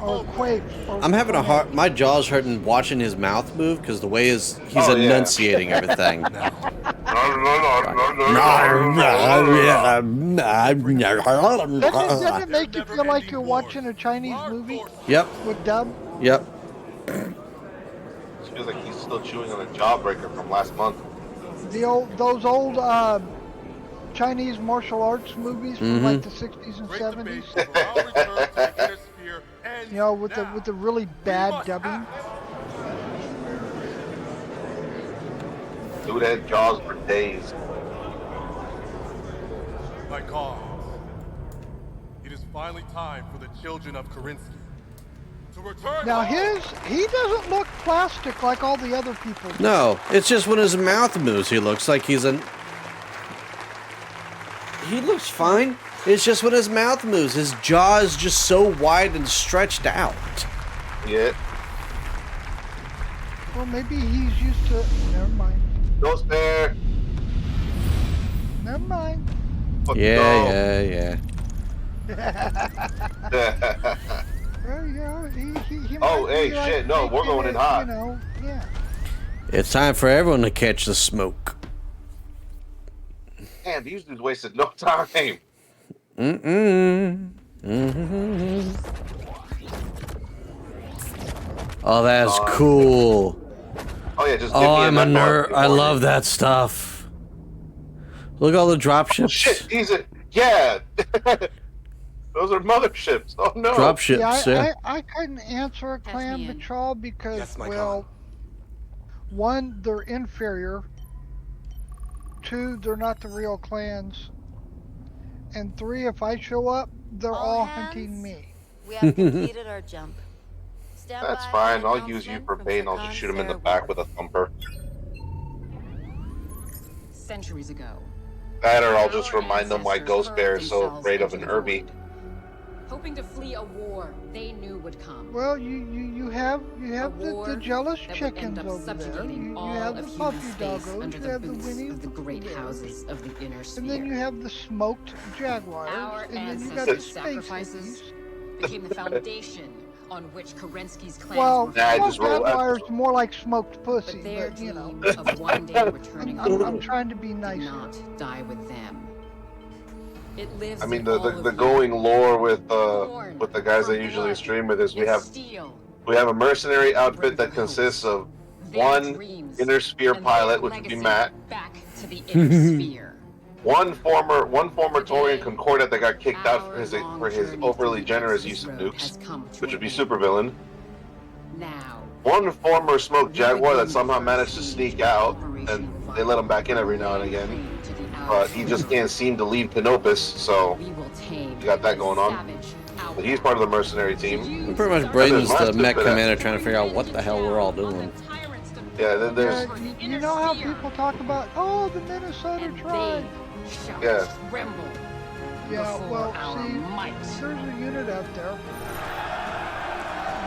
Or Quake. I'm having my jaw's hurting watching his mouth move because the way he's Oh, yeah. enunciating everything. Doesn't it make you feel like you're watching a Chinese movie? Yep. With dub? Yep. Feels like he's still chewing on a jawbreaker from last month. Those old Chinese martial arts movies from like the 60s and 70s. With the really bad dubbing. Dude had jaws for days. My cause. It is finally time for the children of Karinsky to return. Now he doesn't look plastic like all the other people do. No, it's just when his mouth moves, he looks like he looks fine. It's just when his mouth moves, his jaw is just so wide and stretched out. Yeah. Well, maybe he's used to. Never mind. Ghost bear. Never mind. Yeah. Well, he Oh, might hey, be like shit! No, we're going in hot. Yeah. It's time for everyone to catch the smoke. Damn, these dudes wasted no time. Oh, that's cool. Oh yeah, just give me I'm a nerd. I warning. love that stuff. Look at all the drop ships. Shit, yeah. Those are motherships. Oh no. Drop ships. I couldn't answer a clan patrol because, one, they're inferior. Two, they're not the real clans. And three, if I show up, they're all hunting me. We have completed our jump. That's fine. I'll use you for bait and I'll just shoot him in the back with a thumper. Centuries ago. That or I'll just remind them why Ghost Bear is so afraid of an Irby. Hoping to flee a war they knew would come. Well, you have the jealous chickens over there. You have the puppy doggos. You have the Winnies, the great houses of the inner sphere. And then you have the smoked jaguars. Our and then you got the ancestors' sacrifices became the foundation on which Kerensky's clans well, were smoked jaguars more like smoked pussy, but you know. Of one day returning I'm trying to be nice. Did not die with them. It lives I mean, in the going lore with the guys I usually stream with is we have a mercenary outfit that consists of one inner sphere pilot, which would be Matt. Back to the inner sphere. One former Torian Concordat that got kicked out for his overly generous use of nukes, which would be supervillain. Now, one former Smoke Jaguar that somehow managed to sneak out, and they let him back in every now and again. but he just can't seem to leave Canopus, so We will tame you got that going on. savage But he's part of the mercenary team. And pretty much Braden's the mech commander trying to figure out what the hell we're all doing. Yeah, then there's... You know how people talk about, oh, the Minnesota tribe. Yeah. Tremble. Yeah, well, see, there's a unit out there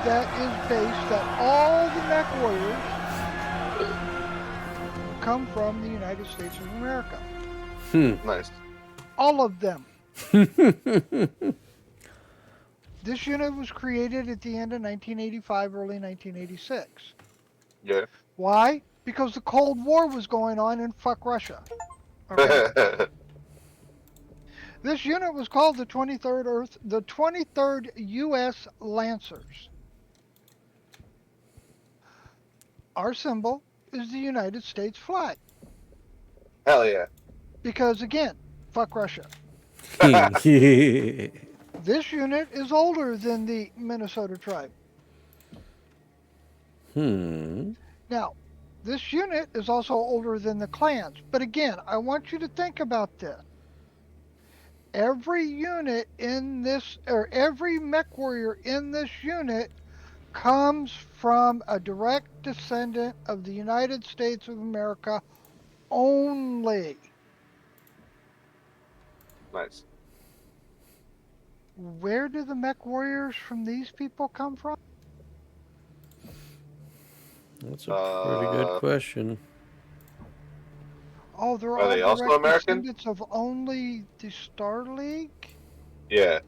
that is based that all the mech warriors come from the United States of America. Nice. All of them. This unit was created at the end of 1985, early 1986. Yeah. Why? Because the Cold War was going on and fuck Russia. Okay. This unit was called the 23rd U.S. Lancers. Our symbol is the United States flag. Hell yeah. Because again, fuck Russia. This unit is older than the Minnesota tribe. Now, this unit is also older than the clans. But again, I want you to think about this. Every unit in this, or every mech warrior in this unit comes from a direct descendant of the United States of America only. Nice. Where do the mech warriors from these people come from? That's a pretty good question. Oh, they're Are all they also direct American? descendants of only the Star League? Yeah.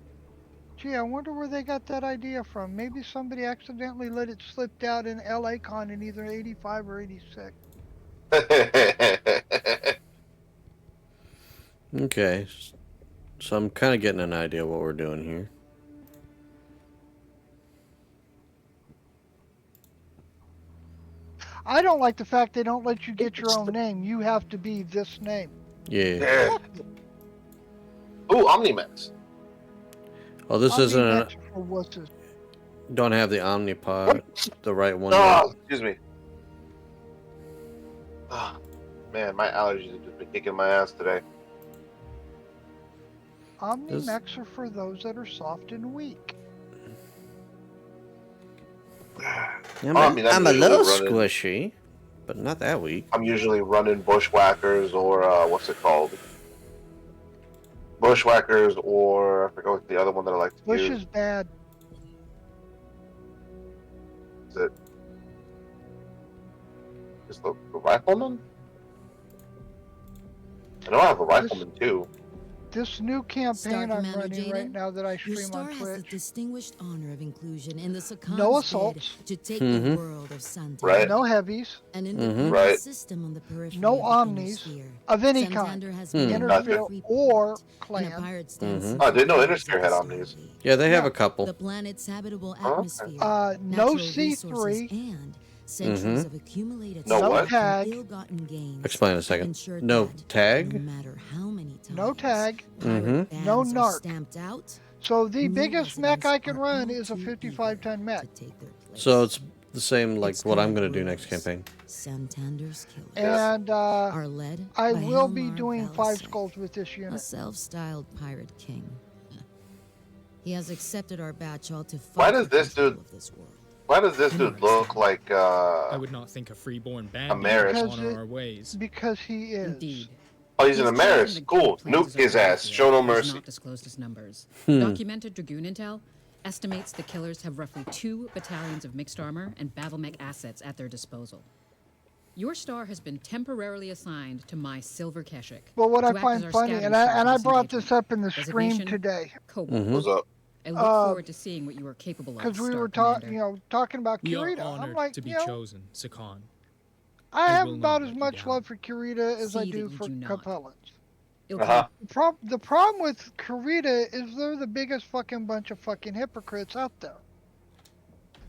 Gee, I wonder where they got that idea from. Maybe somebody accidentally let it slip out in LA Con in either 85 or 86. Okay. So I'm kind of getting an idea what we're doing here. I don't like the fact they don't let you get your own name. You have to be this name. Yeah. Ooh, Omnimax. Oh, this isn't an... Or what's this? Don't have the Omnipod, the right one. Oh, excuse me. Oh, man, my allergies have just been kicking my ass today. Omnimax are for those that are soft and weak. I'm a little squishy, but not that weak. I'm usually running Bushwhackers or, what's it called? Bushwhackers or, I forgot what the other one that I like to Bush use. is bad. Is it? Just the Rifleman? I know I have a Rifleman too. This new campaign I'm running Jaden, right now that I your stream star on has the Twitch. distinguished honor of inclusion in the Sakan's No bid assaults. to take the world of Santander. Right. No heavies. An independent Right. system on the periphery No of the omnis Innersphere. of any Santander kind. has been Interfere free or port, and a clan. pirate stance since Oh, I didn't know the days Intersphere of had the Omnis. Star League. Yeah, they have Yeah. a couple. The planet's habitable Oh, okay. atmosphere, No natural C3. resources, and centuries of accumulated No skill what? and tag. ill-gotten gains Explain in a have second. ensured No that tag? no matter how many times No tag. pirate No bans are narc. stamped out, So the new biggest mech I can residents are run all is a too 55-ton mech. to take their place. So it's the same like Its what I'm current going to do next rulers, campaign. Santander's killers And are led I by will be Helmar doing Valisek, 5 skulls with this a unit. self-styled pirate king. He has accepted our batch all to Why fight does for this control dude- of this world. Why does this dude look like, I would not think a freeborn bandit Ameris. would Because honor it- our ways. Because he is. Indeed. Oh, he's an He's chosen Ameris. the Cool. plans Nuke as his a ass. battlefield, Show no has mercy. Not disclosed his numbers. Documented Dragoon intel estimates the killers have roughly 2 battalions of mixed armor and battle mech assets at their disposal. Your star has been temporarily assigned to my Silver Keshik. But what to I act as find our funny, scouting and star I for this brought this engagement. up in the stream Designation, today. Cobalt. What's up? I look forward to seeing what you are capable of, Because we Star were Commander. talking about We are Kurita. honored I'm like, to be you know, chosen, Sakan. I I have will about not as let you much down. love for Kurita as I See do that you for do not. Capellans. Uh-huh. The problem with Kurita is they're the biggest fucking bunch of fucking hypocrites out there.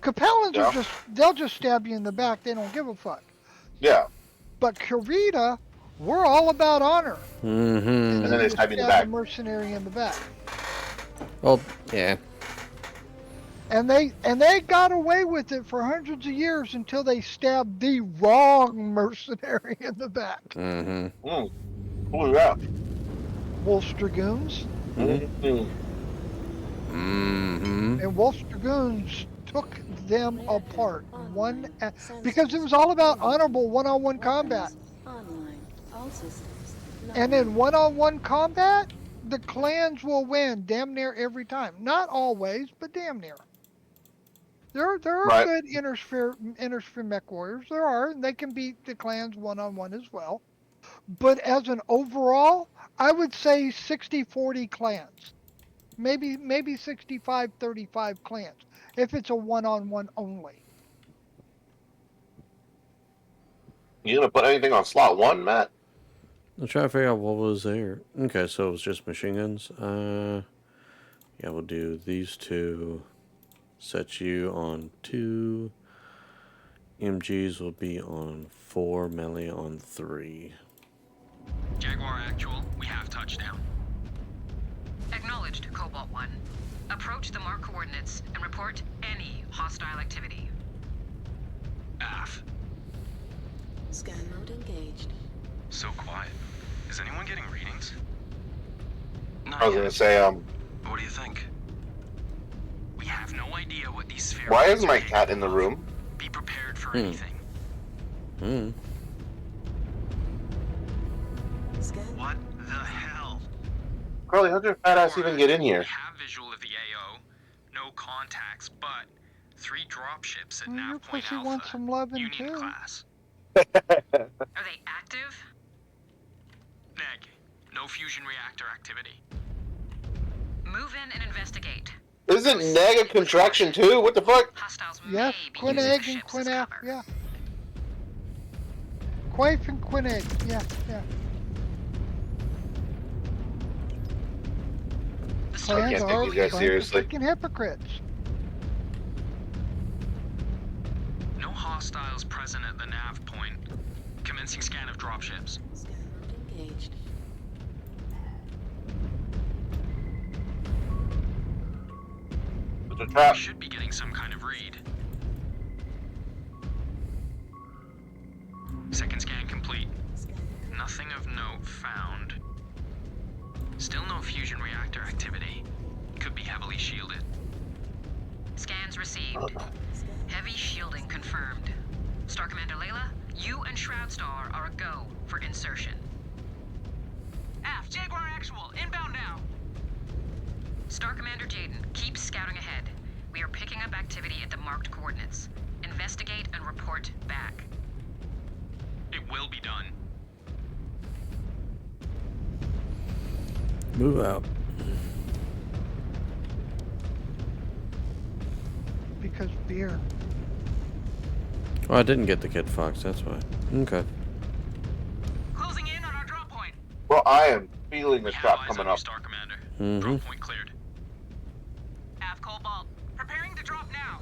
Capellans Yeah. are just, they'll just stab you in the back. They don't give a fuck. Yeah. But Kurita, we're all about honor. Mm-hmm. And then they You stab you in the stab back. mercenary in the back. Well, yeah. And they got away with it for hundreds of years until they stabbed the wrong mercenary in the back. Mm-hmm. Oh yeah. Wolf's Dragoons. Mm-hmm. And Wolf's Dragoons took them apart because it was all about honorable one-on-one combat. And in one-on-one combat, the clans will win damn near every time. Not always, but damn near. There are Right. good intersphere mech warriors. There are, and they can beat the clans one-on-one as well. But as an overall, I would say 60-40 clans. Maybe 65-35 clans if it's a one-on-one only. You gonna put anything on slot 1, Matt? I'm trying to figure out what was there. Okay, so it was just machine guns. Yeah, we'll do these two. Set you on 2. MGs will be on 4. Melee on 3. Jaguar actual, we have touchdown. Acknowledged, Cobalt 1. Approach the marked coordinates and report any hostile activity. AF. Scan mode engaged. So quiet. Is anyone getting readings? I was gonna say, What do you think? We have no idea what these spheres. why is my cat in the room? Be prepared for anything. What the hell? Carly, how'd your fat ass even get in here? We have visual of the AO. No contacts, but 3 dropships at Your Nav Point pussy Alpha. wants some loving Union too. class. Are they active? Neg. No fusion reactor activity. Move in and investigate. Isn't neg a contraction too? What the fuck? Hostiles Yes, Quineg and Quinaf, yeah. Quaif and Quineg, yeah. I can't take these guys seriously. Fucking hypocrites. No hostiles present at the nav point. Commencing scan of dropships. Scan mode engaged. It's a trap. We should be getting some kind of read. Second scan complete. Nothing of note found. Still no fusion reactor activity. Could be heavily shielded. Scans received. Heavy shielding confirmed. Star Commander Layla, you and Shroudstar are a go for insertion. AF, Jaguar actual, inbound now. Star Commander Jaden, keep scouting ahead. We are picking up activity at the marked coordinates. Investigate and report back. It will be done. Move out. Because beer. Oh, I didn't get the Kid Fox, that's why. Okay. Closing in on our drop point. Well, I am feeling the trap coming up. Star Commander. Mm-hmm. Drop point cleared. AF Cobalt, preparing to drop now.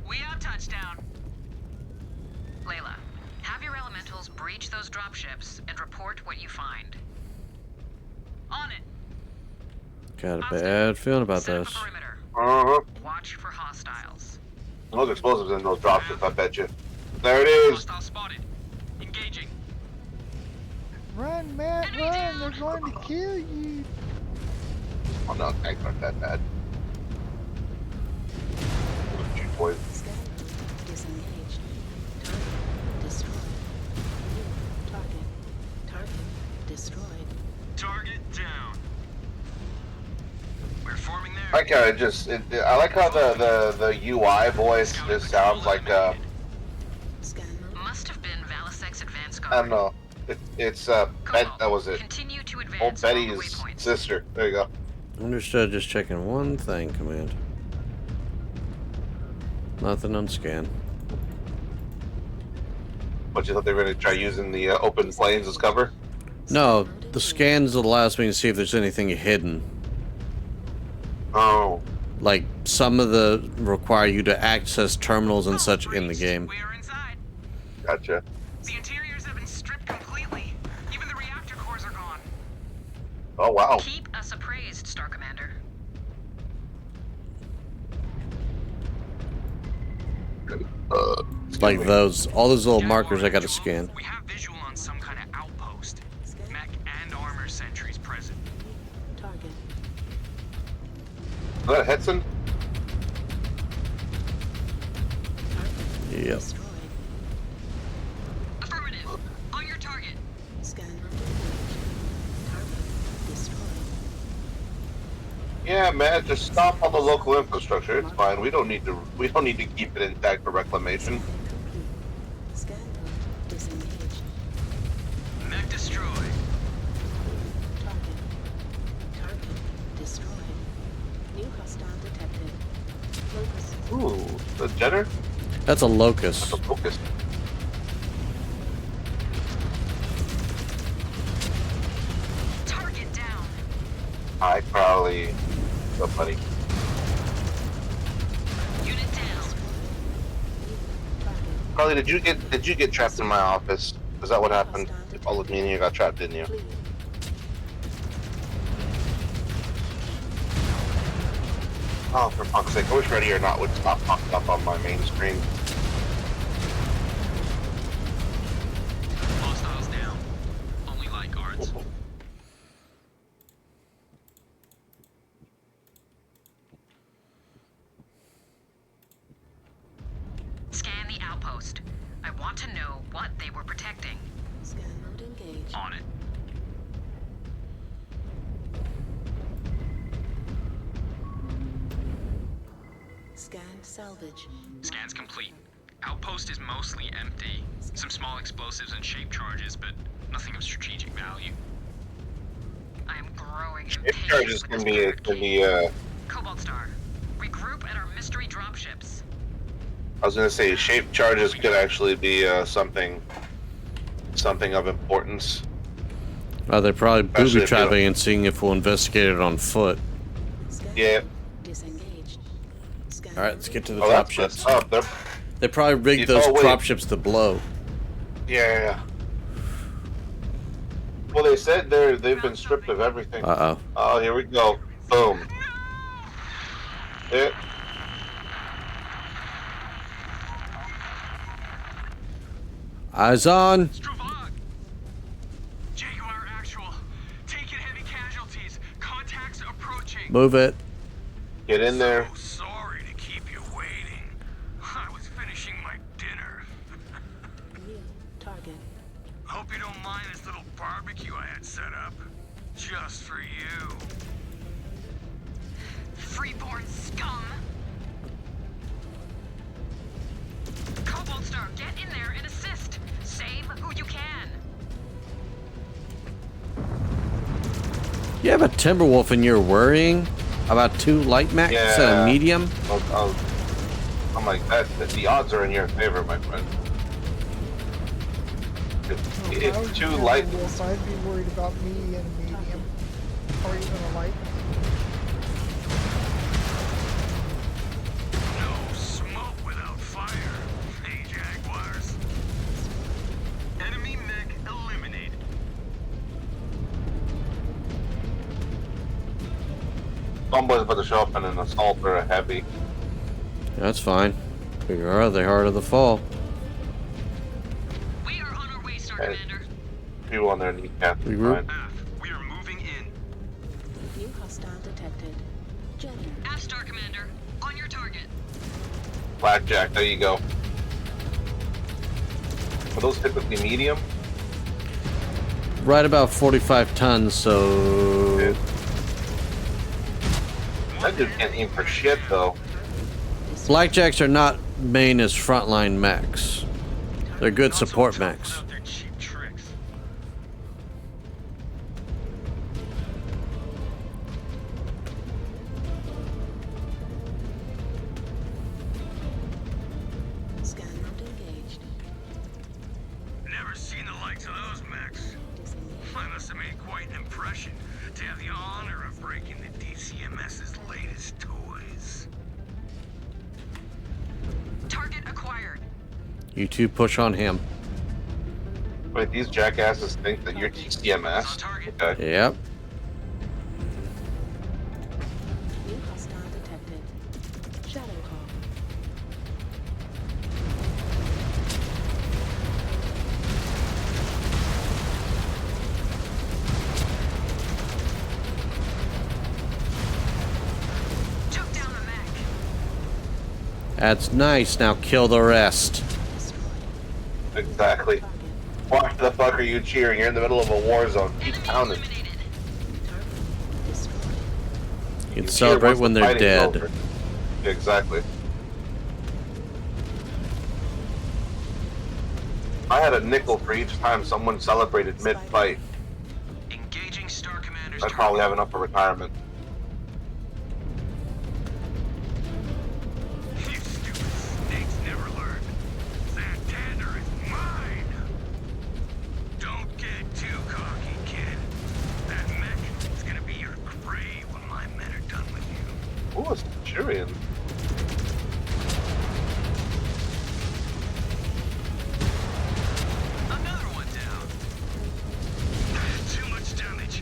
We have touchdown. Layla, have your elementals breach those dropships and report what you find. On it. Got a bad feeling about this. Uh-huh. Watch for hostiles. Those explosives in those dropships, I bet you. There it is. Hostile spotted. Engaging. Run, Matt, run. They're going to kill you. Oh no, tanks aren't that bad. Shoot, boys. Scan mode disengaged. Target destroyed. Target destroyed. Target down. We're forming there. I kinda just, I like how the UI voice just sounds like, Must have been Valisec's advanced guard. I don't know. It's that was it. Continue to advance Old Betty's sister. There you go. Understood, just checking one thing, Command. Nothing on scan. But you thought they were going to try using the open plains as cover? No, the scans allows me to see if there's anything hidden. Oh. Like, some of the require you to access terminals and such in the game. Gotcha. The interiors have been stripped completely. Even the reactor cores are gone. Oh, wow. Keep us appraised, Star Commander. Like those, all those little markers I gotta scan. We have visual on some kind of outpost. Mech and armor sentries present. Target. Is that Hetson? Yep. Affirmative. On your target. Scan mode engaged. Target destroyed. Yeah, man, just stop all the local infrastructure. It's fine. We don't need to keep it intact for reclamation. Scan mode disengaged. Mech destroyed. Target destroyed. New hostile detected. Locus. Ooh, the jetter? That's a locust. That's a locust. Target down. Hi, Crowley. What's up, buddy? Unit down. Crowley, did you get trapped in my office? Is that what happened? All of me and you got trapped, didn't you? Oh, for fuck's sake! I wish Ready or Not would stop popping up on my main screen. Hostiles down. Only light guards. Scan the outpost. I want to know what they were protecting. Scan mode engaged. On it. Scan salvage. Scan's complete. Outpost is mostly empty. Some small explosives and shape charges, but nothing of strategic value. I am growing Shape charges can be Cobalt Star. Regroup at our mystery dropships. I was gonna say shape charges could actually be something of importance. They're probably Especially booby if you trapping and seeing if we'll investigate it on foot. Yeah. Disengaged. All right, let's get to the Oh, drop that's ships. messed up. They probably rigged those Oh, wait. drop ships to blow. Yeah. Well, they said they've been stripped of everything. Uh-oh. Oh, here we go. Boom. Yeah. Eyes on. Jaguar actual. Taking heavy casualties. Contacts approaching. Move it. Get in there. Sorry to keep you waiting. I was finishing my dinner. New target. Hope you don't mind this little barbecue I had set up. Just for you. Freeborn scum. Cobalt Star, get in there and assist. Save who you can. You have a Timberwolf and you're worrying about 2 light max and a medium? I'm like, the odds are in your favor, my friend. If I was 2 a light... Wolf, I'd be worried about me and a medium. Or even a light. No smoke without fire. Hey, Jaguars. Enemy mech eliminated. Someone's about to show up in an assault or a heavy. That's fine. We are the heart of the fall. We are on our way, Star Okay. Commander. People on their kneecap. Regroup. We are moving in. New hostile detected. Gender. Ash Star Commander, on your target. Blackjack, there you go. Are those typically medium? Right about 45 tons, so... That dude can't aim for shit, though. Blackjacks are not main as frontline mechs. They're good support mechs. Scan mode engaged. Never seen the likes of those mechs. I must have made quite an impression to have the honor of breaking the DCMS's latest toys. Target acquired. You two push on him. Wait, these jackasses think that you're TCMS? Okay. Yep. New hostile detected. Shadow call. That's nice. Now kill the rest. Exactly. Why the fuck are you cheering? You're in the middle of a war zone. Keep pounding. You can cheer celebrate once when the they're fighting's dead. over. Exactly. I had a nickel for each time someone celebrated mid-fight. Engaging Star Commander's I'd probably have enough for retirement. You stupid snakes never learn. Santander is mine. Don't get too cocky, kid. That mech is gonna be your grave when my men are done with you. Ooh, a Centurion. Another one down. Too much damage.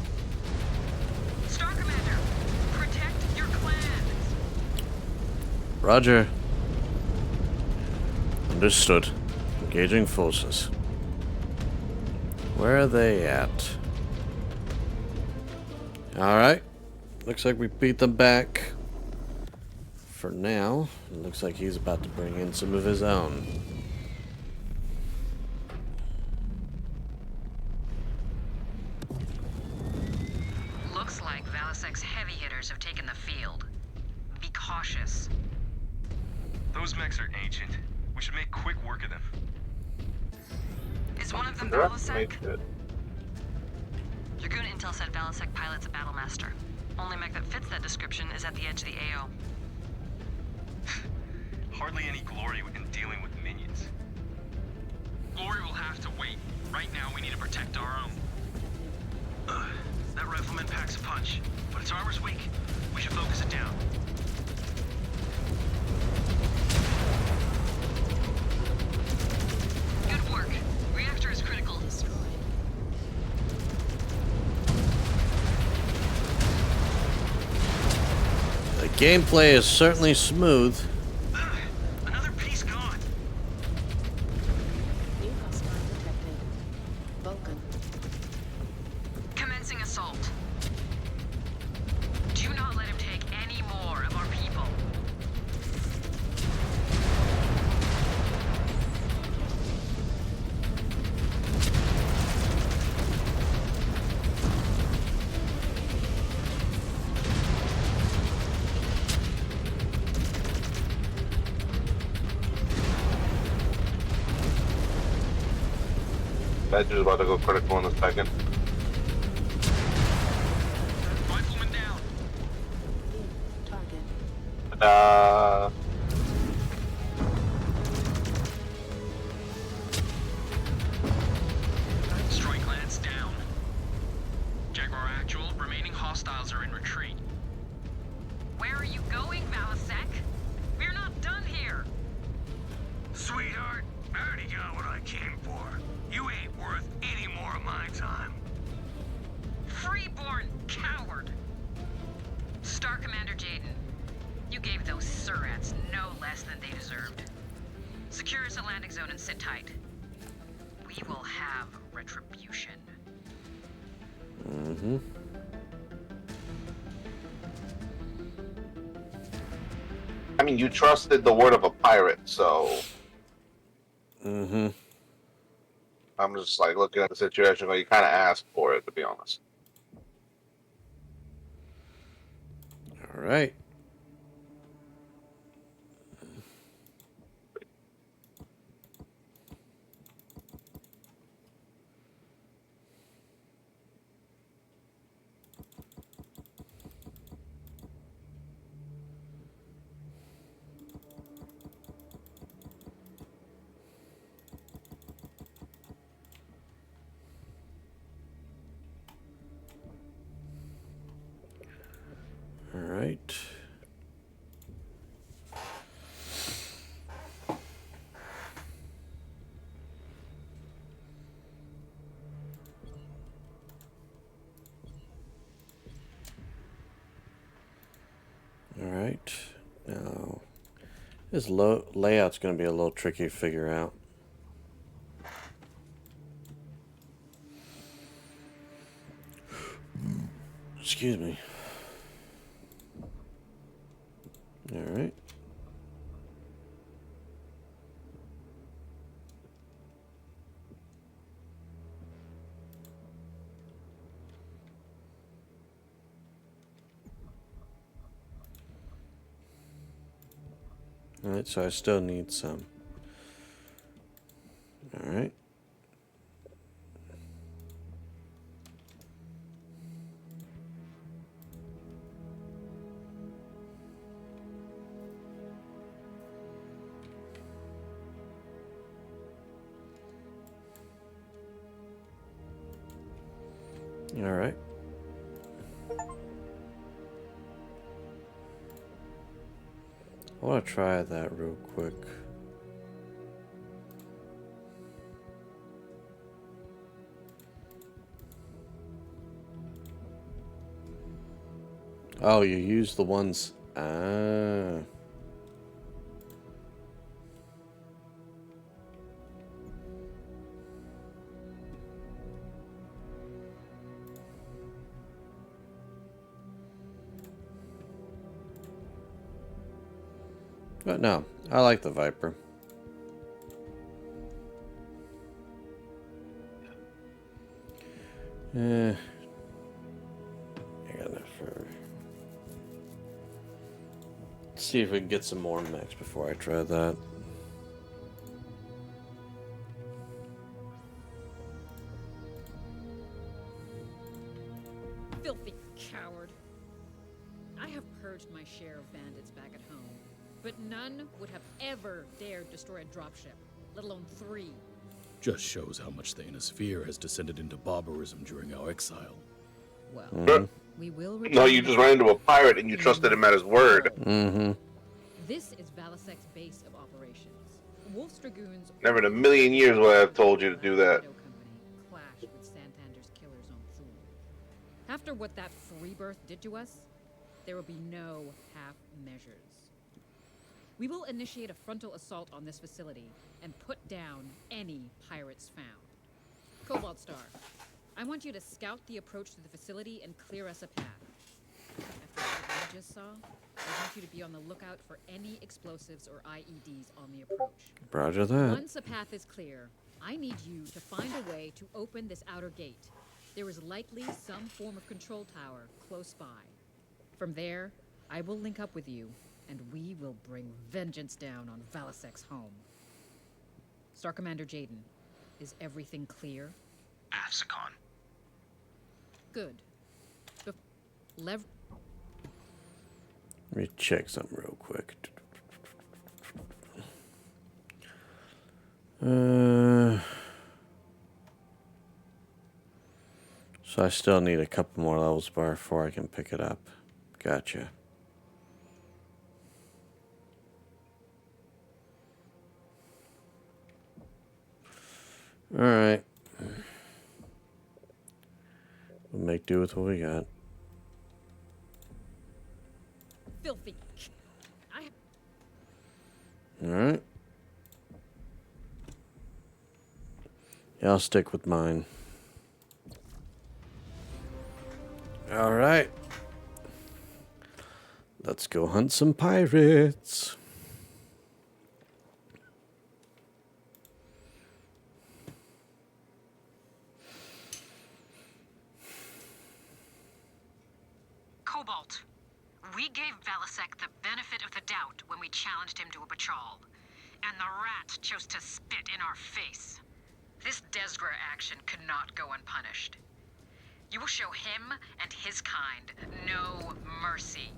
Star Commander, protect your clan. Roger. Understood. Engaging forces. Where are they at? Alright. Looks like we beat them back. For now, it looks like he's about to bring in some of his own. Looks like Valisek's heavy hitters have taken the field. Be cautious. Those mechs are ancient. We should make quick work of them. Is one of them Underestimate Valisek? it. Dragoon Intel said Valisek pilot's a battle master. Only mech that fits that description is at the edge of the AO. Hardly any glory in dealing with minions. Glory will have to wait. Right now, we need to protect our own. That rifleman packs a punch, but its armor's weak. We should focus it down. Good work. Reactor is critical. The gameplay is certainly smooth. Another piece gone. New hostile detected. Vulcan. Commencing assault. Do not let him take any more of our people. Badger's about to go critical in a second. Rifleman down. Target. Strike lance down. Jaguar actual, remaining hostiles are in retreat. Where are you going, Valisek? We're not done here. Sweetheart, I already got what I came for. You ain't worth any more of my time. Freeborn coward. Star Commander Jaden, you gave those Surats no less than they deserved. Secure us a landing zone and sit tight. We will have retribution. Mm-hmm. I mean, you trusted the word of a pirate, so Mm-hmm. I'm just like looking at the situation. Like, you kind of asked for it, to be honest. All right. All right. All right. Now, this layout's going to be a little tricky to figure out. Excuse me. All right. Alright, so I still need some. Alright. Alright. I want to try that real quick. Oh, you use the ones. Ah. But no, I like the Viper. I got enough for... Let's see if we can get some more mechs before I try that. Filthy coward. I have purged my share of bandits back at home, but none would have ever dared destroy a dropship, let alone 3. Just shows how much the inner sphere has descended into barbarism during our exile. Well, we will No, you just ran into a pirate and you trusted him at his word. Mm-hmm. This is Valisec's base of operations. Wolf's Dragoons... Never in a million years would I have told you to do that. ...clash with Santander's killers on Thule. After what that free birth did to us, there will be no half measures. We will initiate a frontal assault on this facility and put down any pirates found. Cobalt Star, I want you to scout the approach to the facility and clear us a path. After what I just saw, I want you to be on the lookout for any explosives or IEDs on the approach. Roger that. Once a path is clear, I need you to find a way to open this outer gate. There is likely some form of control tower close by. From there, I will link up with you, and we will bring vengeance down on Valisec's home. Star Commander Jaden, is everything clear? Afsicon. Good. Let me check something real quick. So I still need a couple more levels before I can pick it up. Gotcha. All right. We'll make do with what we got. Filthy. All right. Yeah, I'll stick with mine. All right. Let's go hunt some pirates. Cobalt, we gave Valisec the benefit of the doubt when we challenged him to a patrol. And the rat chose to spit in our face. This Desgra action could not go unpunished. You will show him and his kind no mercy.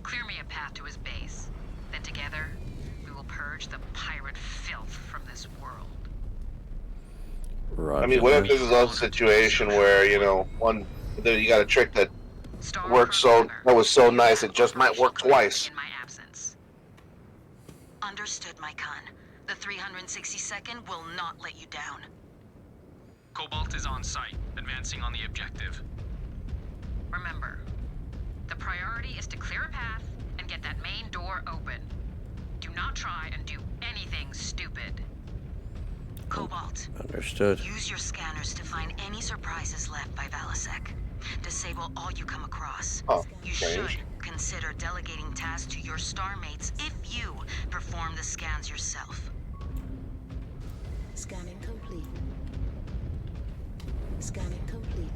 Clear me a path to his base. Then together, we will purge the pirate filth from this world. Roger. I mean, what if this is a situation where, you know, you got a trick that works that was so nice it just might work twice. In my absence. Understood, my Khan. The 362nd will not let you down. Cobalt is on site, advancing on the objective. Remember, the priority is to clear a path and get that main door open. Do not try and do anything stupid. Cobalt. Understood. Use your scanners to find any surprises left by Valisec. Disable all you come across. You should consider delegating tasks to your star mates if you perform the scans yourself. Scanning complete. Scanning complete.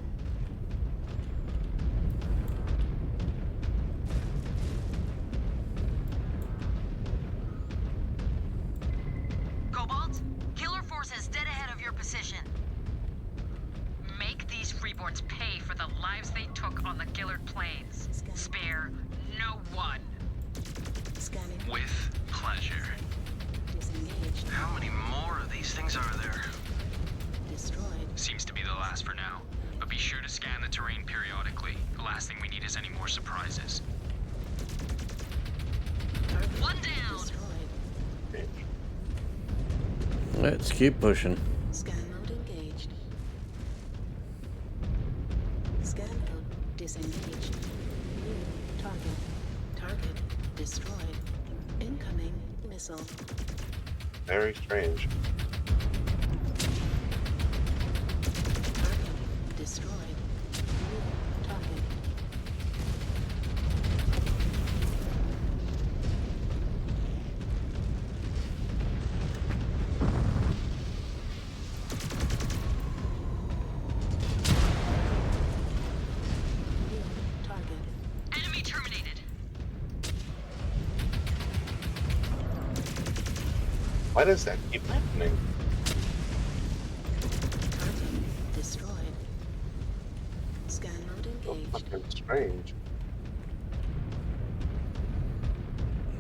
decision. Make these freeborns pay for the lives they took on the Gillard Plains. Spare no one. With pleasure. How many more of these things are there? Seems to be the last for now. But be sure to scan the terrain periodically. The last thing we need is any more surprises. One down. Let's keep pushing. Scan mode engaged. Scan mode disengaged. New target. Target destroyed. Incoming missile. Very strange. Target destroyed. New target. Enemy terminated. Why does that keep happening? Target destroyed. Scan mode So engaged. fucking strange.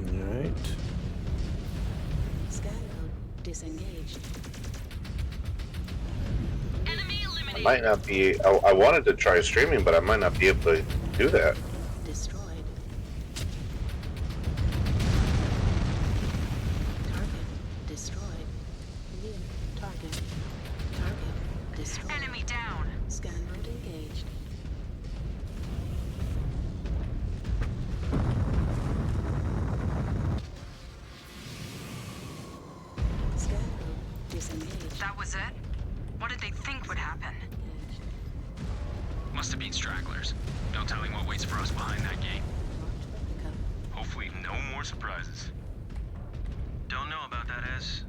Alright. Scan mode disengaged. Enemy I eliminated. might not be. I wanted to try streaming, but I might not be able to do that. Destroyed. Target destroyed. New target. Target destroyed. Enemy down. Scan mode engaged. Scan mode disengaged. That was it? What did they think would happen? Must have been stragglers. No telling what waits for us behind that gate. Hopefully no more surprises. Don't know about that, Ez.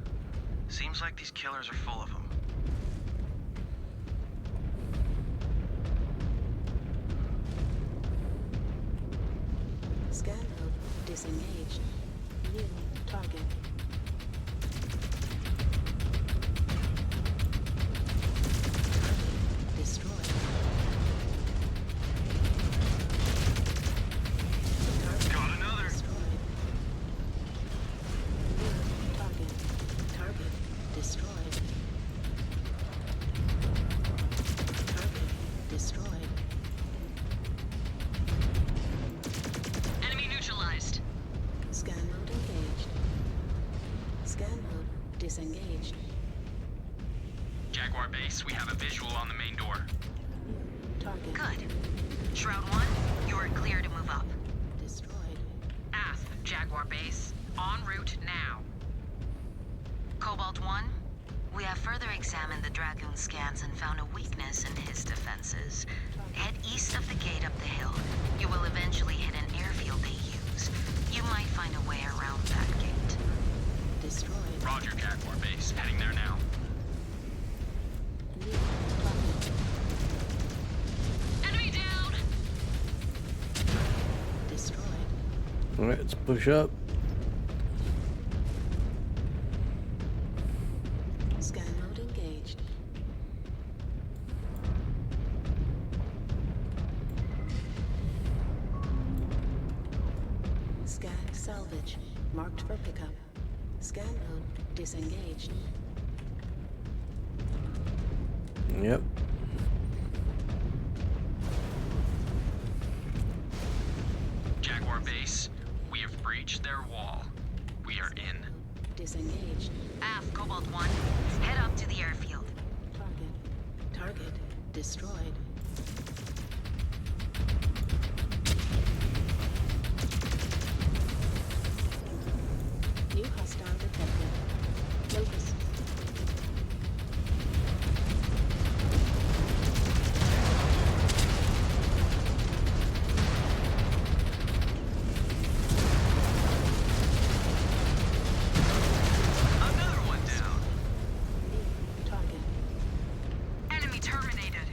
Seems like these killers are full of them. Scan mode disengaged. New target. Target destroyed. Got another. Destroyed. New target. Target destroyed. Target destroyed. Enemy neutralized. Scan mode engaged. Scan mode disengaged. Jaguar base, we have a visual on the main door. Target Good. Shroud 1, you are clear to move up. destroyed. Ath, Jaguar base. En route now. Cobalt 1, we have further examined the Dragoon scans and found a weakness in his defenses. Head east of the gate up the hill. You will eventually hit an airfield they use. You might find a way around that gate. Destroyed. Roger, Jaguar base. Heading there now. New target. Enemy down. Destroyed. Alright, let's push up. Scan mode engaged. Scan salvage. Marked for pickup. Scan mode disengaged. Yep. Jaguar base, we have breached their wall. We are in. Disengaged. Ath, Cobalt 1, head up to the airfield. Target. Target destroyed. New hostile detected. Locus. Another one down. Target. Enemy terminated.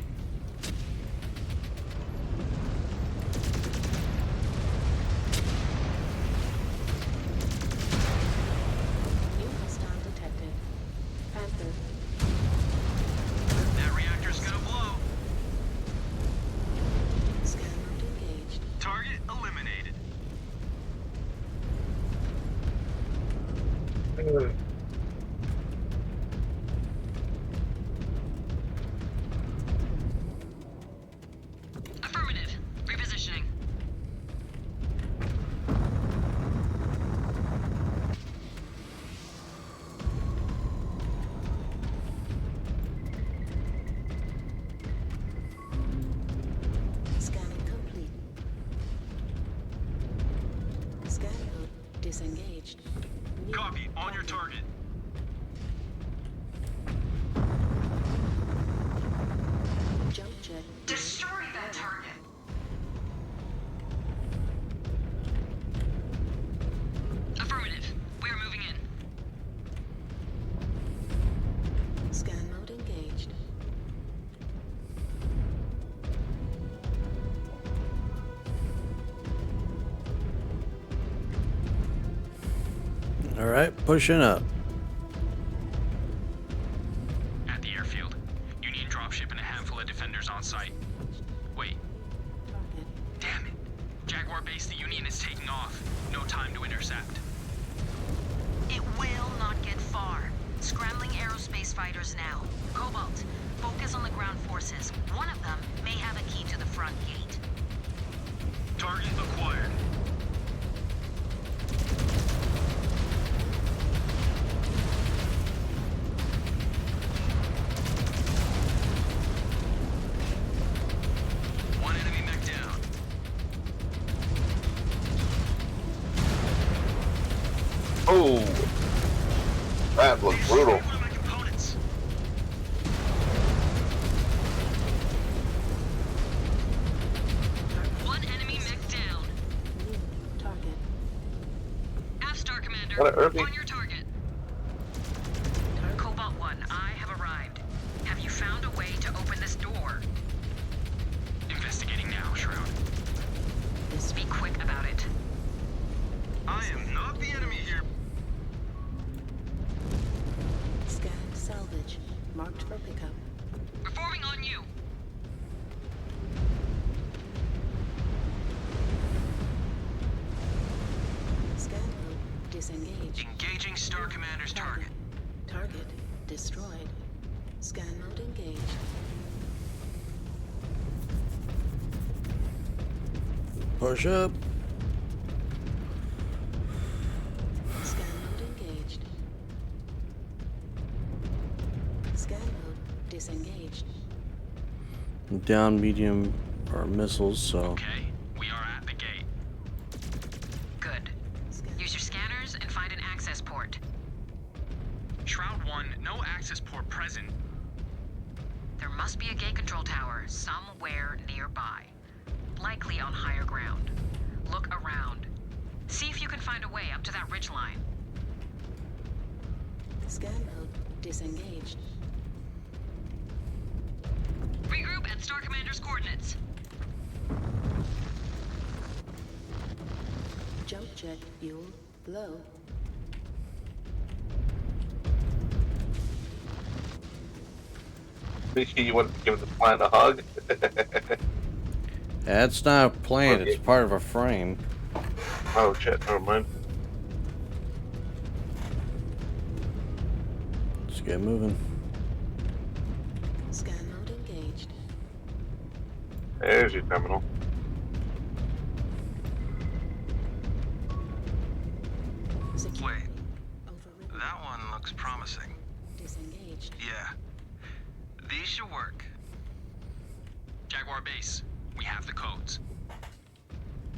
disengaged. Copy. On your target. Jump jet. Destroy that target. Affirmative. We are moving in. Scan mode engaged. All right, pushing up. At the airfield. Union dropship and a handful of defenders on site. Wait. Damn it. Jaguar base, the Union is taking off. No time to intercept. It will not get far. Scrambling aerospace fighters now. Cobalt, focus on the ground forces. One of them may have a key to the front gate. Target acquired. One enemy mech down. Oh, that looks brutal. One enemy mech down. Target. F-Star Commander, What a Irby. on your target. Cobalt 1, I have arrived. Have you found a way to open this door? Investigating now, Shroud. Just be quick about it. I am not the enemy here. Scan salvage. Marked for pickup. Performing on you. Scan mode disengaged. Engaging Star Commander's target. Target destroyed. Scan mode engaged. Push up. Scan mode engaged. Scan mode disengaged. Down medium or missiles, so. Okay, we are at the gate. Good. Use your scanners and find an access port. Shroud 1, no access port present. There must be a gate control tower somewhere nearby. Likely on higher ground. Look around. See if you can find a way up to that ridgeline. Scan mode disengaged. Regroup at Star Commander's coordinates. Jump jet fuel low. You want to give the plant a hug? That's not a plant, it's part of a frame. Oh shit, never mind. Let's get moving. Scan mode engaged. There's your terminal. Wait. That one looks promising. Disengaged. Yeah. These should work. Jaguar base, we have the codes.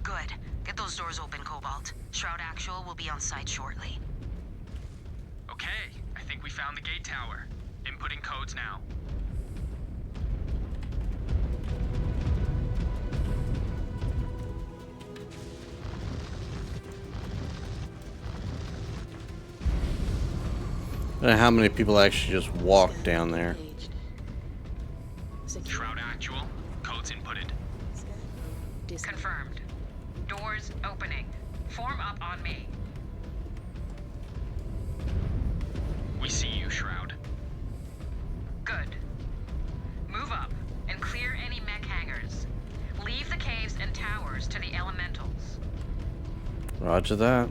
Good. Get those doors open, Cobalt. Shroud Actual will be on site shortly. Okay, I think we found the gate tower. Inputting codes now. I don't know how many people actually just walk down there. Shroud Actual, codes inputted. Confirmed. Doors opening. Form up on me. We see you, Shroud. Good. Move up and clear any mech hangars. Leave the caves and towers to the elementals. Roger that.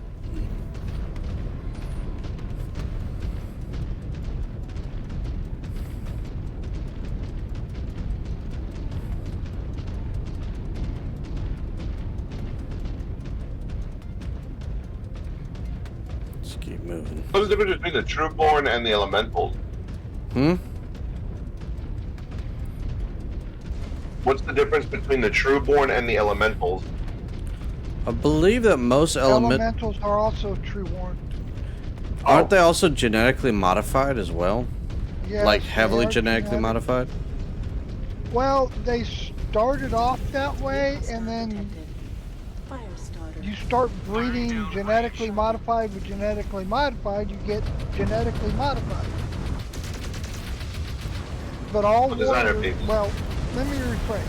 Let's keep moving. What's the difference between the Trueborn and the Elementals? What's the difference between the Trueborn and the Elementals? I believe that most elementals are also true warned. Aren't they also genetically modified as well? Yes, Like they heavily are genetically modified? Well, they started off that way, and then you start breeding genetically modified with genetically modified, you get genetically modified. But all warriors, well, let me rephrase.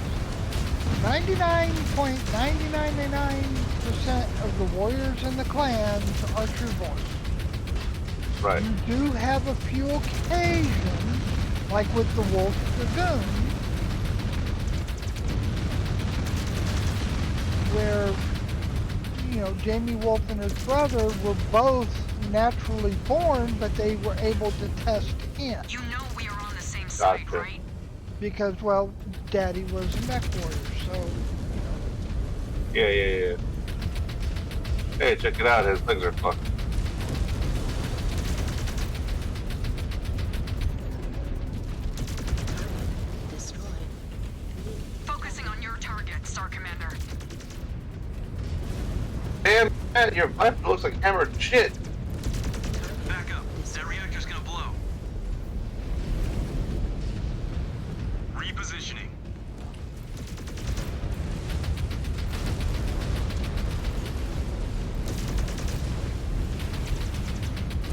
99.999% of the warriors in the clans are trueborn. Right. You do have a few occasions, like with the Wolf Dragoon, where, you know, Jamie Wolf and his brother were both naturally born, but they were able to test in. You know we are on the same side, right? Because, well, Daddy was a mech warrior, so, you know. Yeah. Hey, check it out. His legs are fucked. Focusing on your target, Star Commander. Damn, man, your weapon looks like hammered shit. Back up. That reactor's gonna blow. Repositioning.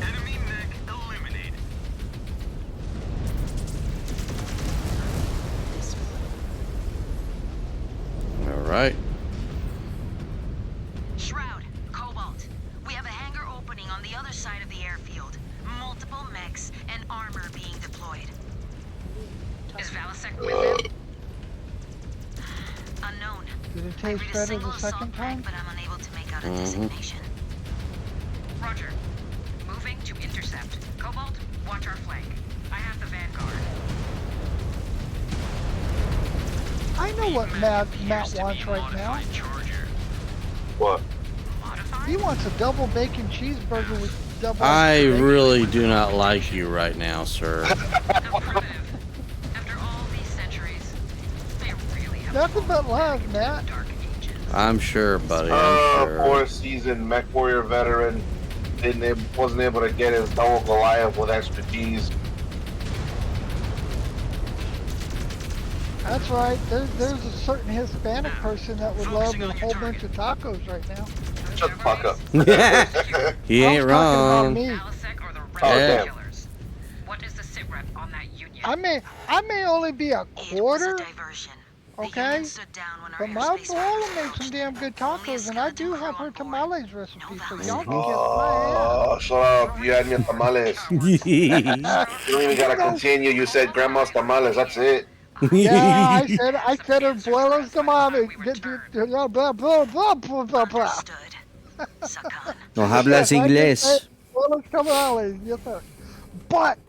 Enemy mech eliminated. All right. Shroud, Cobalt. We have a hangar opening on the other side of the airfield. Multiple mechs and armor being deployed. Is Valasek with him? Unknown. Did it taste better the second time? But I'm unable to make out a designation. Roger. Moving to intercept. Cobalt, watch our flank. I have the Vanguard. I know what Matt wants right now. What? He wants a double bacon cheeseburger with double. I really do not like you right now, sir. Nothing but love, Matt. I'm sure, buddy. I'm sure. Poor seasoned mech warrior veteran wasn't able to get his double Goliath with extra G's. That's right. There's a certain Hispanic person that would love a whole bunch of tacos right now. Shut the fuck up. He ain't wrong. Damn. What is the sitrep on that union? I may only be a quarter. Okay, but my abuela makes some damn good tacos, and I do have her tamales recipe, so y'all can get my ass. Shut up. You had me at tamales. You don't even gotta continue. You said grandma's tamales. That's it. Yeah, I said abuela's tamales. Blah, blah, blah, blah, blah, blah. No hablas inglés. Abuela's tamales, yes sir. But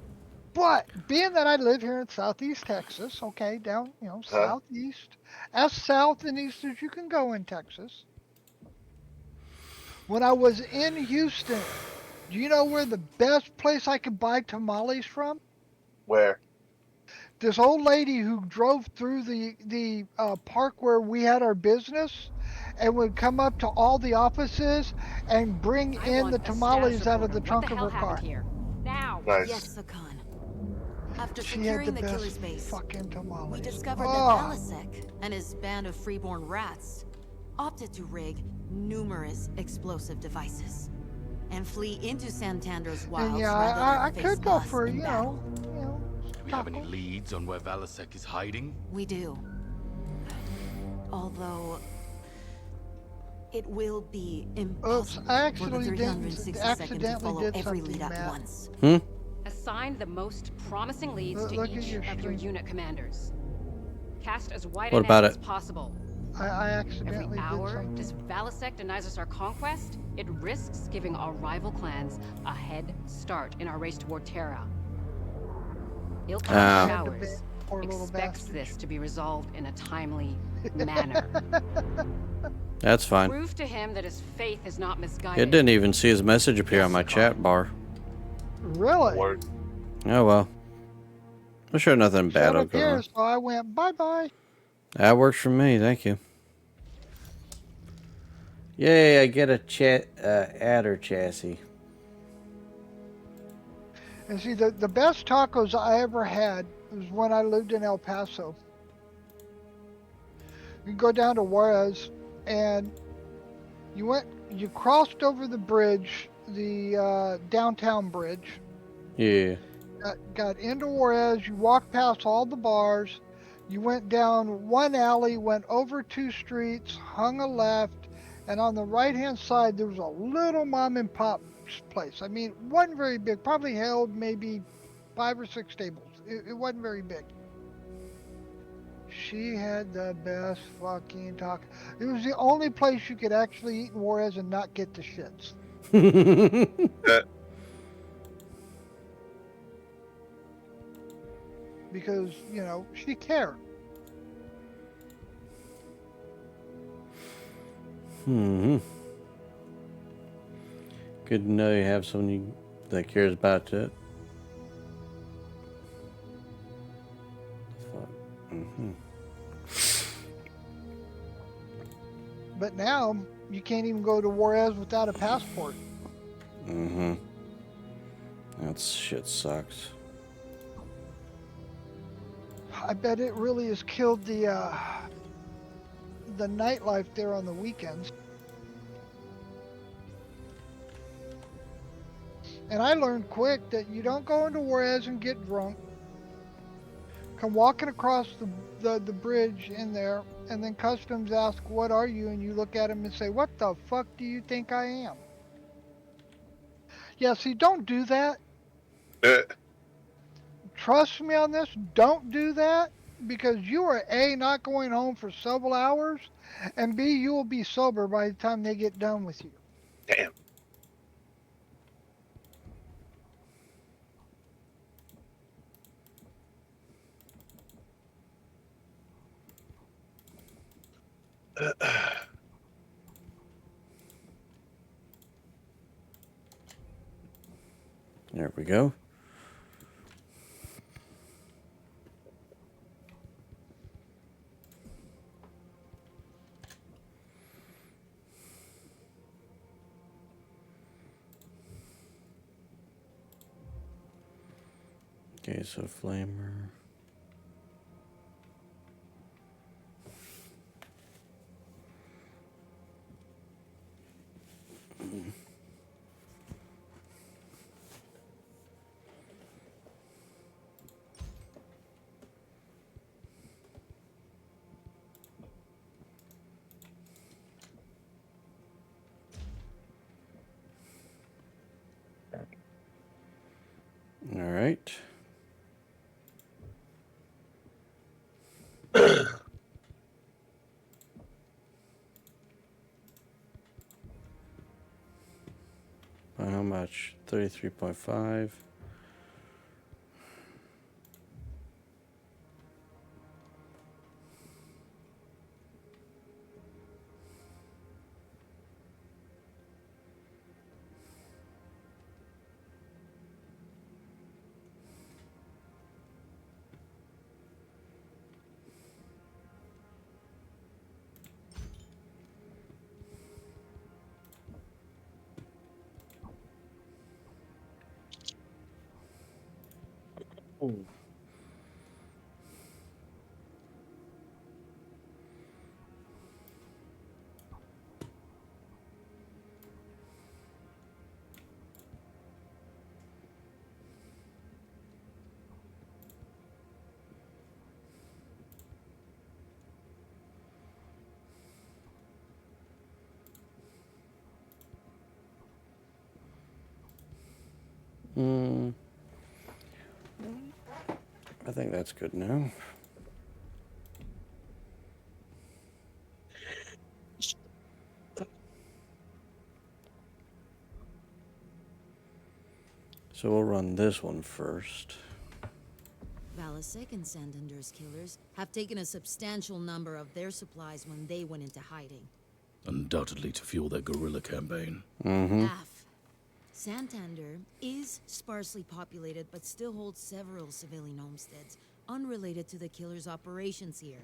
being that I live here in Southeast Texas, okay, down, you know, southeast, as south and east as you can go in Texas. When I was in Houston, do you know where the best place I could buy tamales from? Where? This old lady who drove through the park where we had our business and would come up to all the offices and bring in the tamales out of the trunk of her car. Here? Now. Nice. Yes, Sakan. After She had securing the the best killer's base, fucking tamales. we discovered that Valasek and his band of freeborn rats opted to rig numerous explosive devices and flee into Santander's wilds And yeah, rather I than could face go us for, in you battle. know, Do we have any leads on where Valasek is hiding? We do. Although it will be impossible for the 360 to follow every lead at once. Assign the most promising leads to Look at each your of your stream. unit commanders. Cast as wide What a about net as it? possible. I Every accidentally did hour something. this Valasek denies us our conquest, it risks giving our rival clans a head start in our race toward Terra. Ilkan Showers expects this to be resolved in a timely manner. That's fine. Prove to him that his faith is not misguided. It didn't even see his message appear on my chat bar. Really? Oh well. I'm sure nothing bad will Up go here, wrong. so I went bye-bye. That works for me, thank you. Yay, I get a adder chassis. And see, the best tacos I ever had was when I lived in El Paso. You go down to Juarez, and you crossed over the bridge, the downtown bridge. Yeah. Got into Juarez. You walked past all the bars. You went down one alley, went over two streets, hung a left, and on the right-hand side there was a little mom and pop place. I mean, it wasn't very big. Probably held maybe 5 or 6 tables. It wasn't very big. She had the best fucking taco. It was the only place you could actually eat in Juarez and not get the shits. Because, she cared. Good to know you have someone that cares about it. But now, you can't even go to Juarez without a passport. That shit sucks. I bet it really has killed the nightlife there on the weekends. And I learned quick that you don't go into Juarez and get drunk. Come walking across the bridge in there, and then customs ask, "What are you?" And you look at them and say, "What the fuck do you think I am?" Yeah, see, don't do that. Trust me on this. Don't do that, because you are A, not going home for several hours, and B, you will be sober by the time they get done with you. Damn. There we go. Okay, so flamer. All right. By how much? 33.5. I think that's good now. So we'll run this one first. Valasek and Santander's killers have taken a substantial number of their supplies when they went into hiding. Undoubtedly to fuel their guerrilla campaign. Laugh. Santander is sparsely populated, but still holds several civilian homesteads, unrelated to the killers' operations here.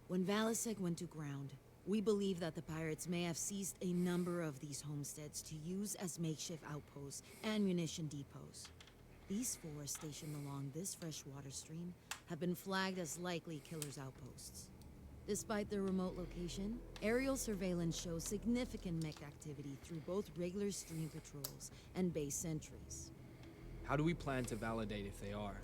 When Valasek went to ground, We believe that the pirates may have seized a number of these homesteads to use as makeshift outposts and munition depots. These four stationed along this freshwater stream have been flagged as likely killers' outposts. Despite their remote location, aerial surveillance shows significant mech activity through both regular stream patrols and base sentries. How do we plan to validate if they are?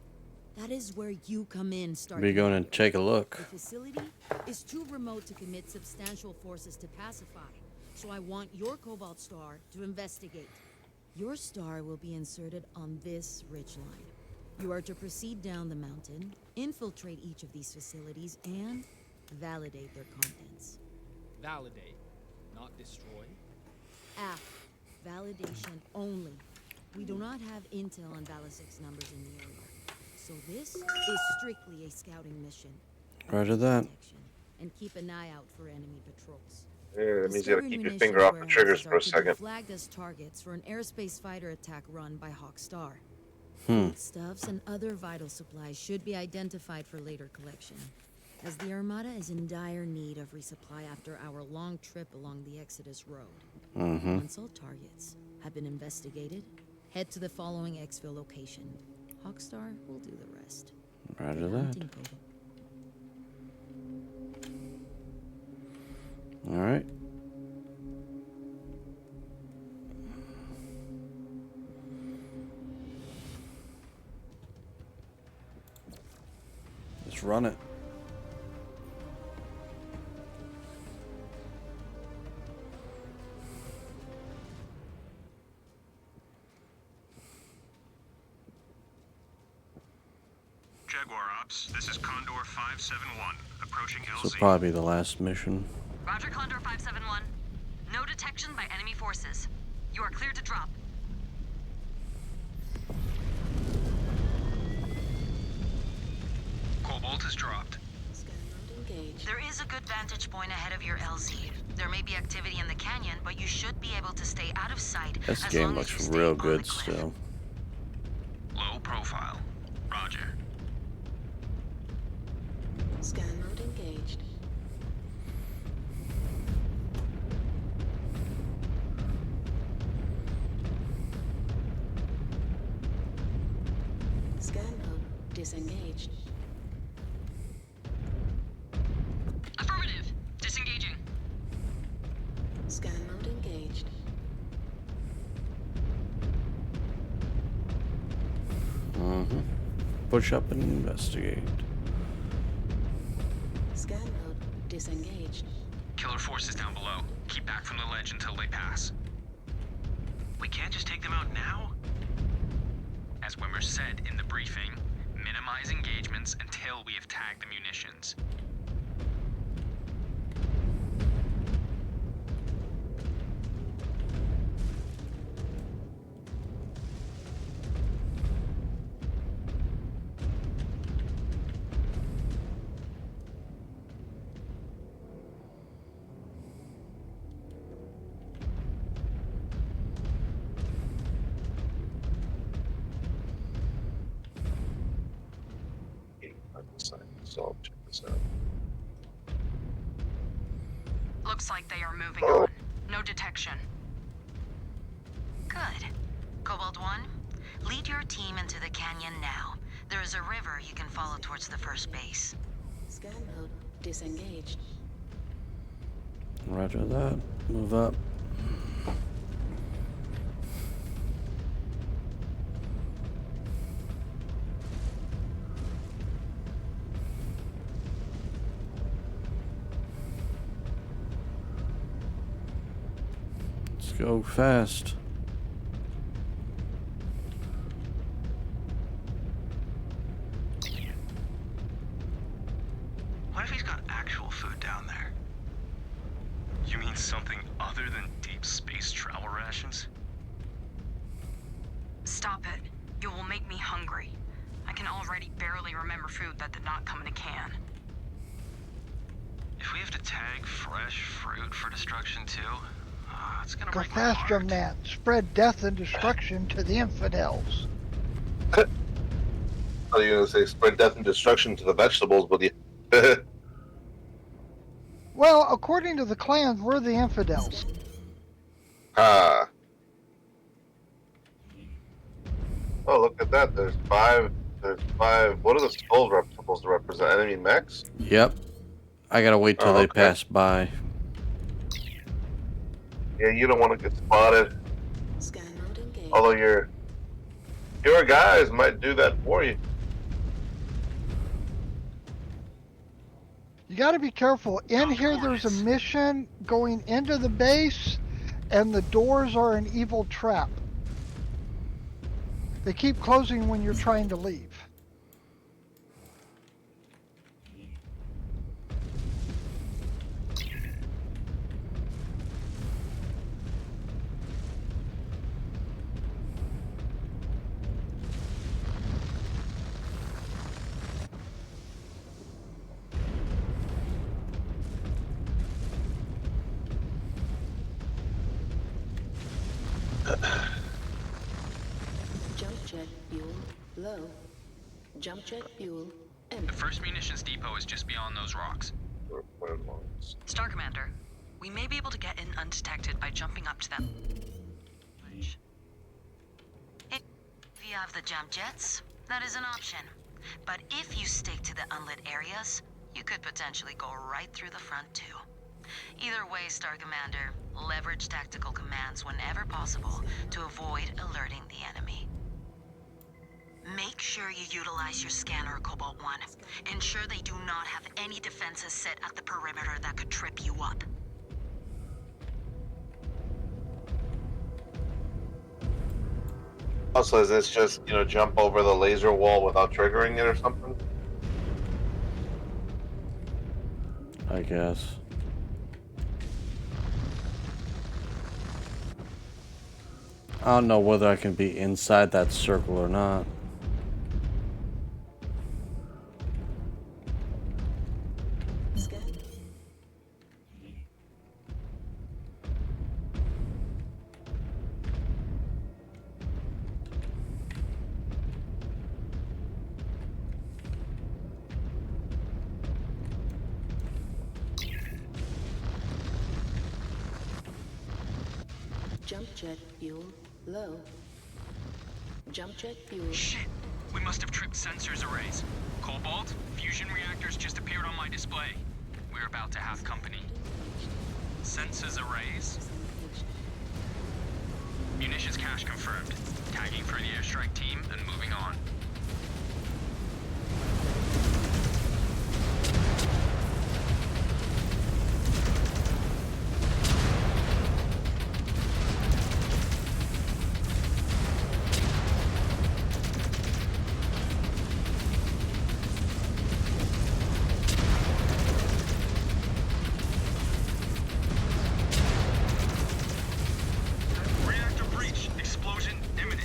That is where you come in, Stark. Be going to take a look. The facility is too remote to commit substantial forces to pacify, so I want your Cobalt Star to investigate. Your star will be inserted on this ridgeline. You are to proceed down the mountain, infiltrate each of these facilities, and validate their contents. Validate, not destroy. Validation only. We do not have intel on Valisic's numbers in the area, so this is strictly a scouting mission. Roger that. And keep an eye out for enemy patrols. Yeah, that means you gotta keep your finger off the triggers for a second. Flagged as targets for an airspace fighter attack run by Hawk Star. Hmm. Foodstuffs and other vital supplies should be identified for later collection, as the Armada is in dire need of resupply after our long trip along the Exodus Road. Once all targets have been investigated, head to the following exfil location. Hawkstar will do the rest. Roger that. All right. Let's run it. Jaguar Ops, this is Condor 571, approaching This will LZ. probably be the last mission. Roger, Condor 571. No detection by enemy forces. You are clear to drop. Cobalt is dropped. There is a good vantage point ahead of your LZ. There may be activity in the canyon, but you should be able to stay out of sight. This as game long as looks you stay real on good the cliff. still. Low profile. Roger. Scan mode engaged. Scan mode disengaged. Affirmative. Disengaging. Scan mode engaged. Push up and investigate. Scan mode disengaged. Killer forces down below. Keep back from the ledge until they pass. We can't just take them out now? As Wimmer said in the briefing, minimize engagements until we have tagged the munitions. So check this out. Looks like they are moving on. No detection. Good. Cobalt 1, lead your team into the canyon now. There is a river you can follow towards the first base. Scan mode disengaged. Roger that. Move up. Let's go fast. What if he's got actual food down there? You mean something other than deep space travel rations? Stop it. You will make me hungry. I can already barely remember food that did not come in a can. If we have to tag fresh fruit for destruction too, it's gonna Go break my faster heart. than that. Spread death and destruction to the infidels. Oh, you're gonna say spread death and destruction to the vegetables, but you. Well, according to the clans, we're the infidels. Ah. Oh, look at that. There's five. There's five. What are the skulls supposed to represent? Enemy mechs? Yep. I gotta wait till Oh, they okay. pass by. Yeah, you don't want to get spotted. Scan mode engaged. Although your guys might do that for you. You got to be careful. In here, there's a mission going into the base, and the doors are an evil trap. They keep closing when you're trying to leave. Jump jet fuel low. Jump jet fuel empty. The first munitions depot is just beyond those rocks. Star Commander, we may be able to get in undetected by jumping up to them. If you have the jump jets, that is an option. But if you stick to the unlit areas, you could potentially go right through the front too. Either way, Star Commander, leverage tactical commands whenever possible to avoid alerting the enemy. Make sure you utilize your scanner, Cobalt 1. Ensure they do not have any defenses set at the perimeter that could trip you up. Also, is this just, jump over the laser wall without triggering it or something? I guess. I don't know whether I can be inside that circle or not. Jump jet fuel low. Jump jet fuel. Shit! We must have tripped sensors arrays. Cobalt, fusion reactors just appeared on my display. We're about to have company. Sensors arrays. Munitions cache confirmed. Tagging for the airstrike team and moving on. Reactor breach. Explosion imminent.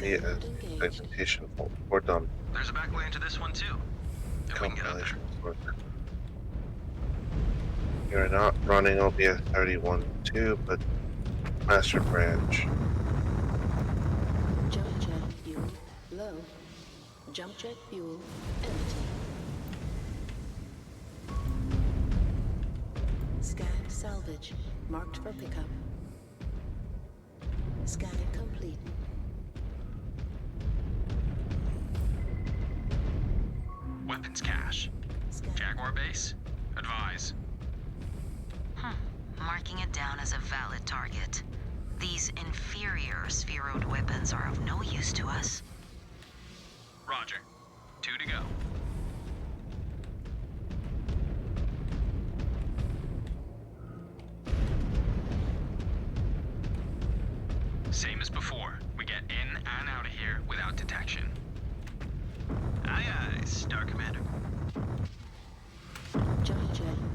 Yeah, segmentation fault. We're done. There's a back way into this one too. If we can get up there. You're not running OBS 31.2, but Master Branch. Jump jet fuel low. Jump jet fuel empty. Scan salvage marked for pickup. Scanning complete. Weapons cache. Jaguar base? Advise. Marking it down as a valid target. These inferior spheroid weapons are of no use to us. Roger. 2 to go.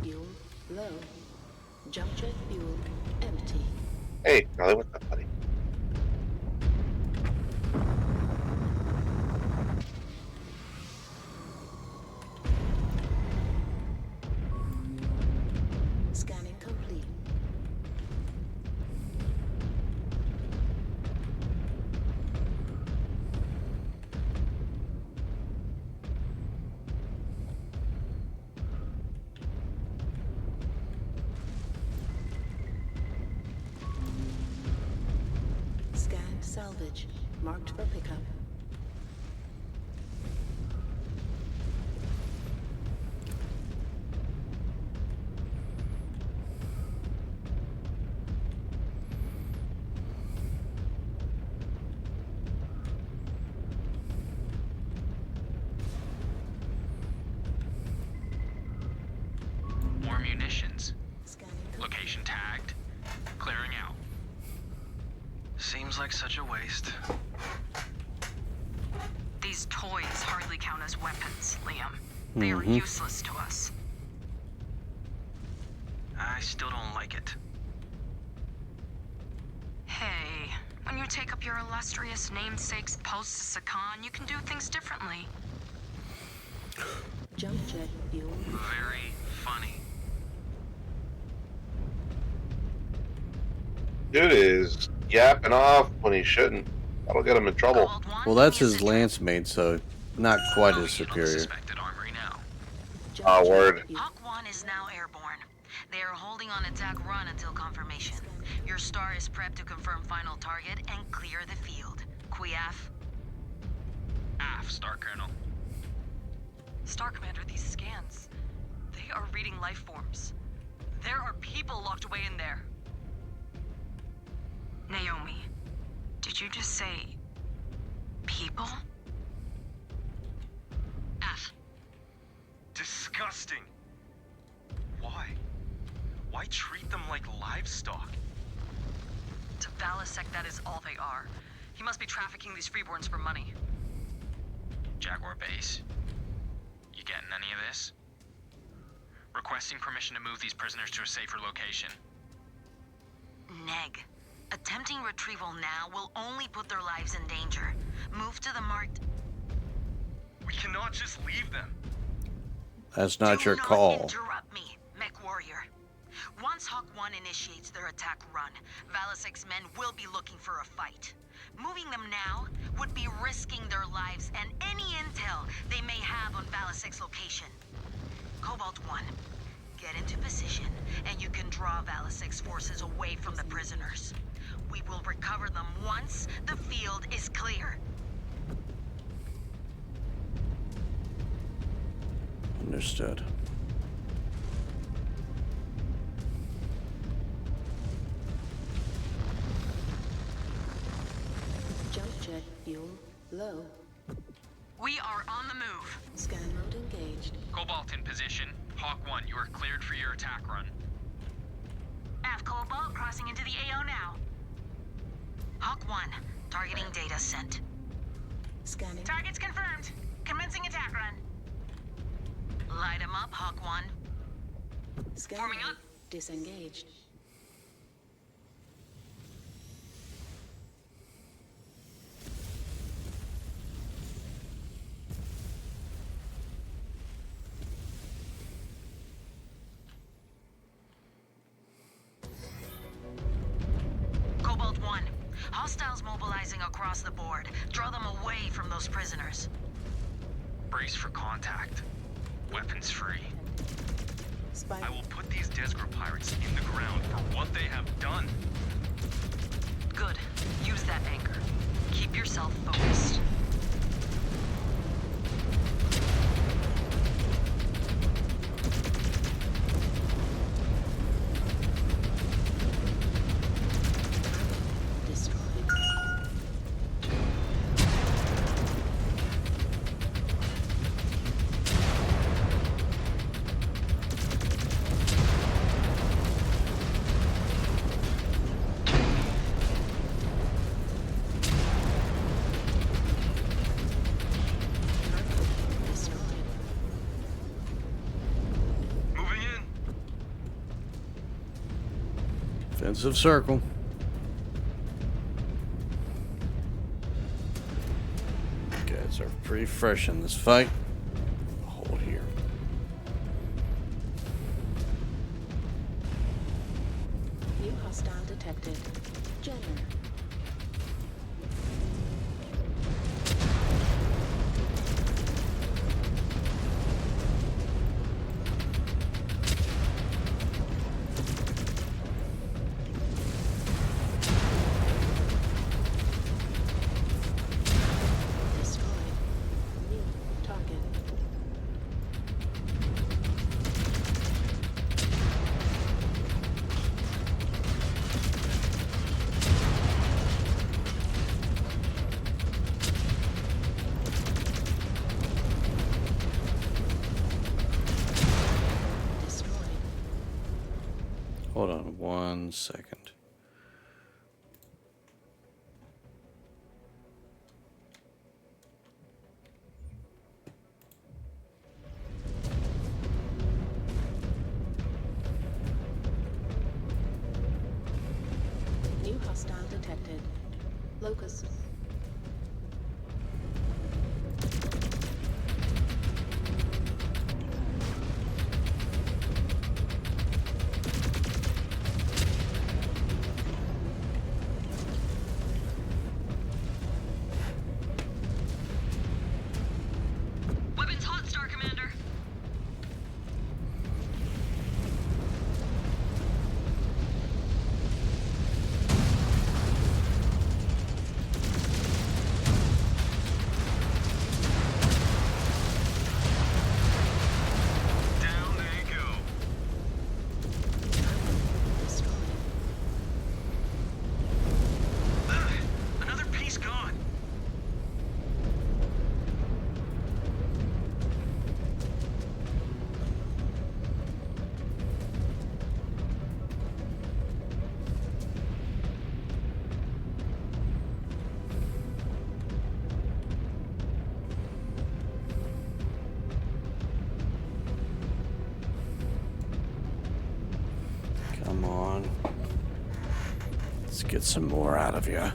fuel low. Jump jet fuel empty. Hey, Charlie, what's up, buddy? Scanning complete. Scan salvage. Marked for pickup. More munitions. Location tagged. Clearing out. Seems like such a waste. These toys hardly count as weapons, Liam. They are useless to us. I still don't like it. Hey, when you take up your illustrious namesake's post to Sakan, you can do things differently. Jump jet fuel. Very funny. Dude is yapping off when he shouldn't. That'll get him in trouble. Well, that's his lance mate, so not quite as superior. Word. Hawk 1 is now airborne. They are holding on attack run until confirmation. Your star is prepped to confirm final target and clear the field. Quiaf? AF, Star Colonel. Star Commander, these scans, they are reading life forms. There are people locked away in there. Naomi, did you just say people? F. Disgusting. Why? Why treat them like livestock? To Valisek, that is all they are. He must be trafficking these freeborns for money. Jaguar base. You getting any of this? Requesting permission to move these prisoners to a safer location. Neg. Attempting retrieval now will only put their lives in danger. Move to the marked... We cannot just leave them. That's not your Do not call. interrupt me, Mech Warrior. Once Hawk 1 initiates their attack run, Valisek's men will be looking for a fight. Moving them now would be risking their lives and any intel they may have on Valisek's location. Cobalt 1, get into position, and you can draw Valisek's forces away from the prisoners. We will recover them once the field is clear. Understood. Jump jet fuel low. We are on the move. Scan mode engaged. Cobalt in position. Hawk 1, you are cleared for your attack run. Av Cobalt crossing into the AO now. Hawk 1, targeting data sent. Scanning. Targets confirmed. Commencing attack run. Light him up, Hawk 1. Scan Forming mode up. disengaged. Cobalt 1, hostiles mobilizing across the board. Draw them away from those prisoners. Brace for contact. Weapons free. I will put these Desgro pirates in the ground for what they have done. Good. Use that anchor. Keep yourself focused. Defensive circle. Guys are pretty fresh in this fight. Hold here. New hostile detected. Jenner. Hold on 1 second. New hostile detected. Locus. Weapons hot, Star Commander. Down they go. Another piece gone. Come on. Let's get some more out of you.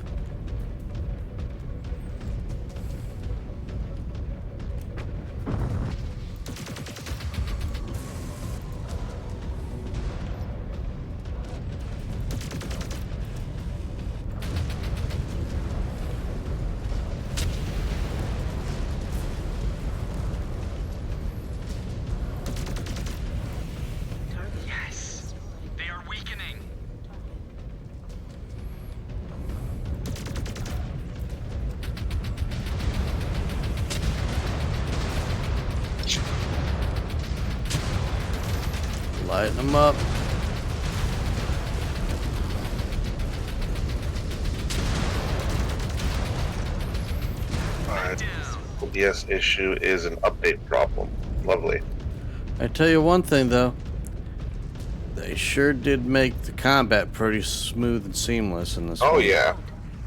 Yes. They are weakening. Lighten them up. Alright. OBS issue is an update problem. Lovely. I tell you one thing though. They sure did make the combat pretty smooth and seamless in this Oh one. yeah.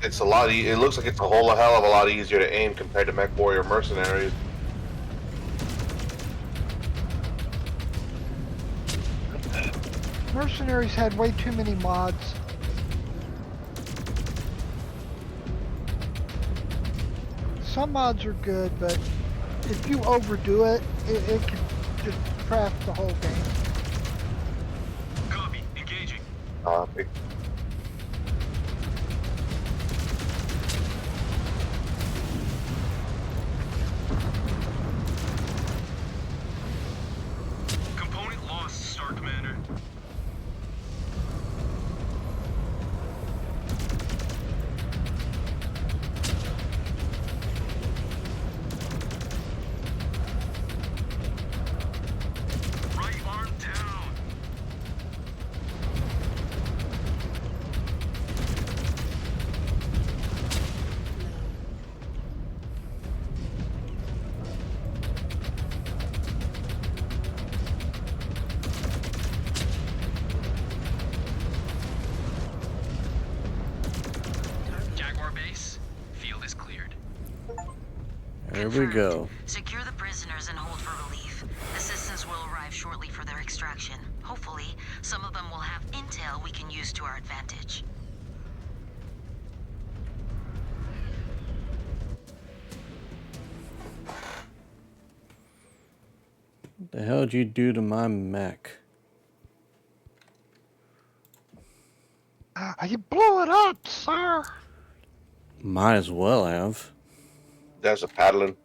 It's a lot it looks like it's a whole hell of a lot easier to aim compared to Mech Warrior Mercenaries. Mercenaries had way too many mods. Some mods are good, but if you overdo it, it can just craft the whole game. Copy. Engaging. Copy. Component lost, Star Commander. Right arm down. Jaguar base, field is cleared. There we go. Secure the prisoners and hold for relief. Assistance will arrive shortly for their extraction. Hopefully, some of them will have intel we can use to our advantage. What the hell did you do to my mech? You blew it up, sir. Might as well have. There's a paddling.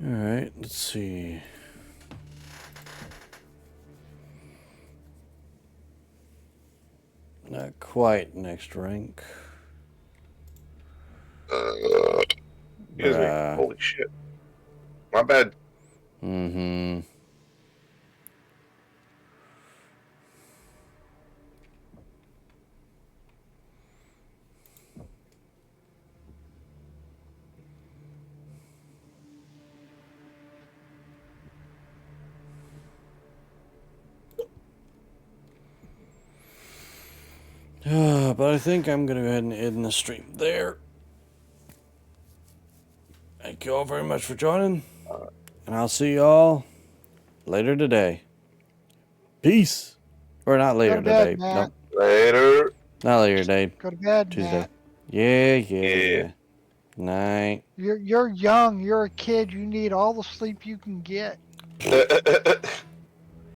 Alright, let's see. Not quite next rank. Excuse me. Holy shit. My bad. Mm-hmm. But I think I'm going to go ahead and end the stream there. Thank you all very much for joining. And I'll see you all later today. Peace. Or not later Go to bed, today. Matt. Nope. Later. Not later today. Go to bed, Tuesday. Matt. Yeah. Night. You're young. You're a kid. You need all the sleep you can get.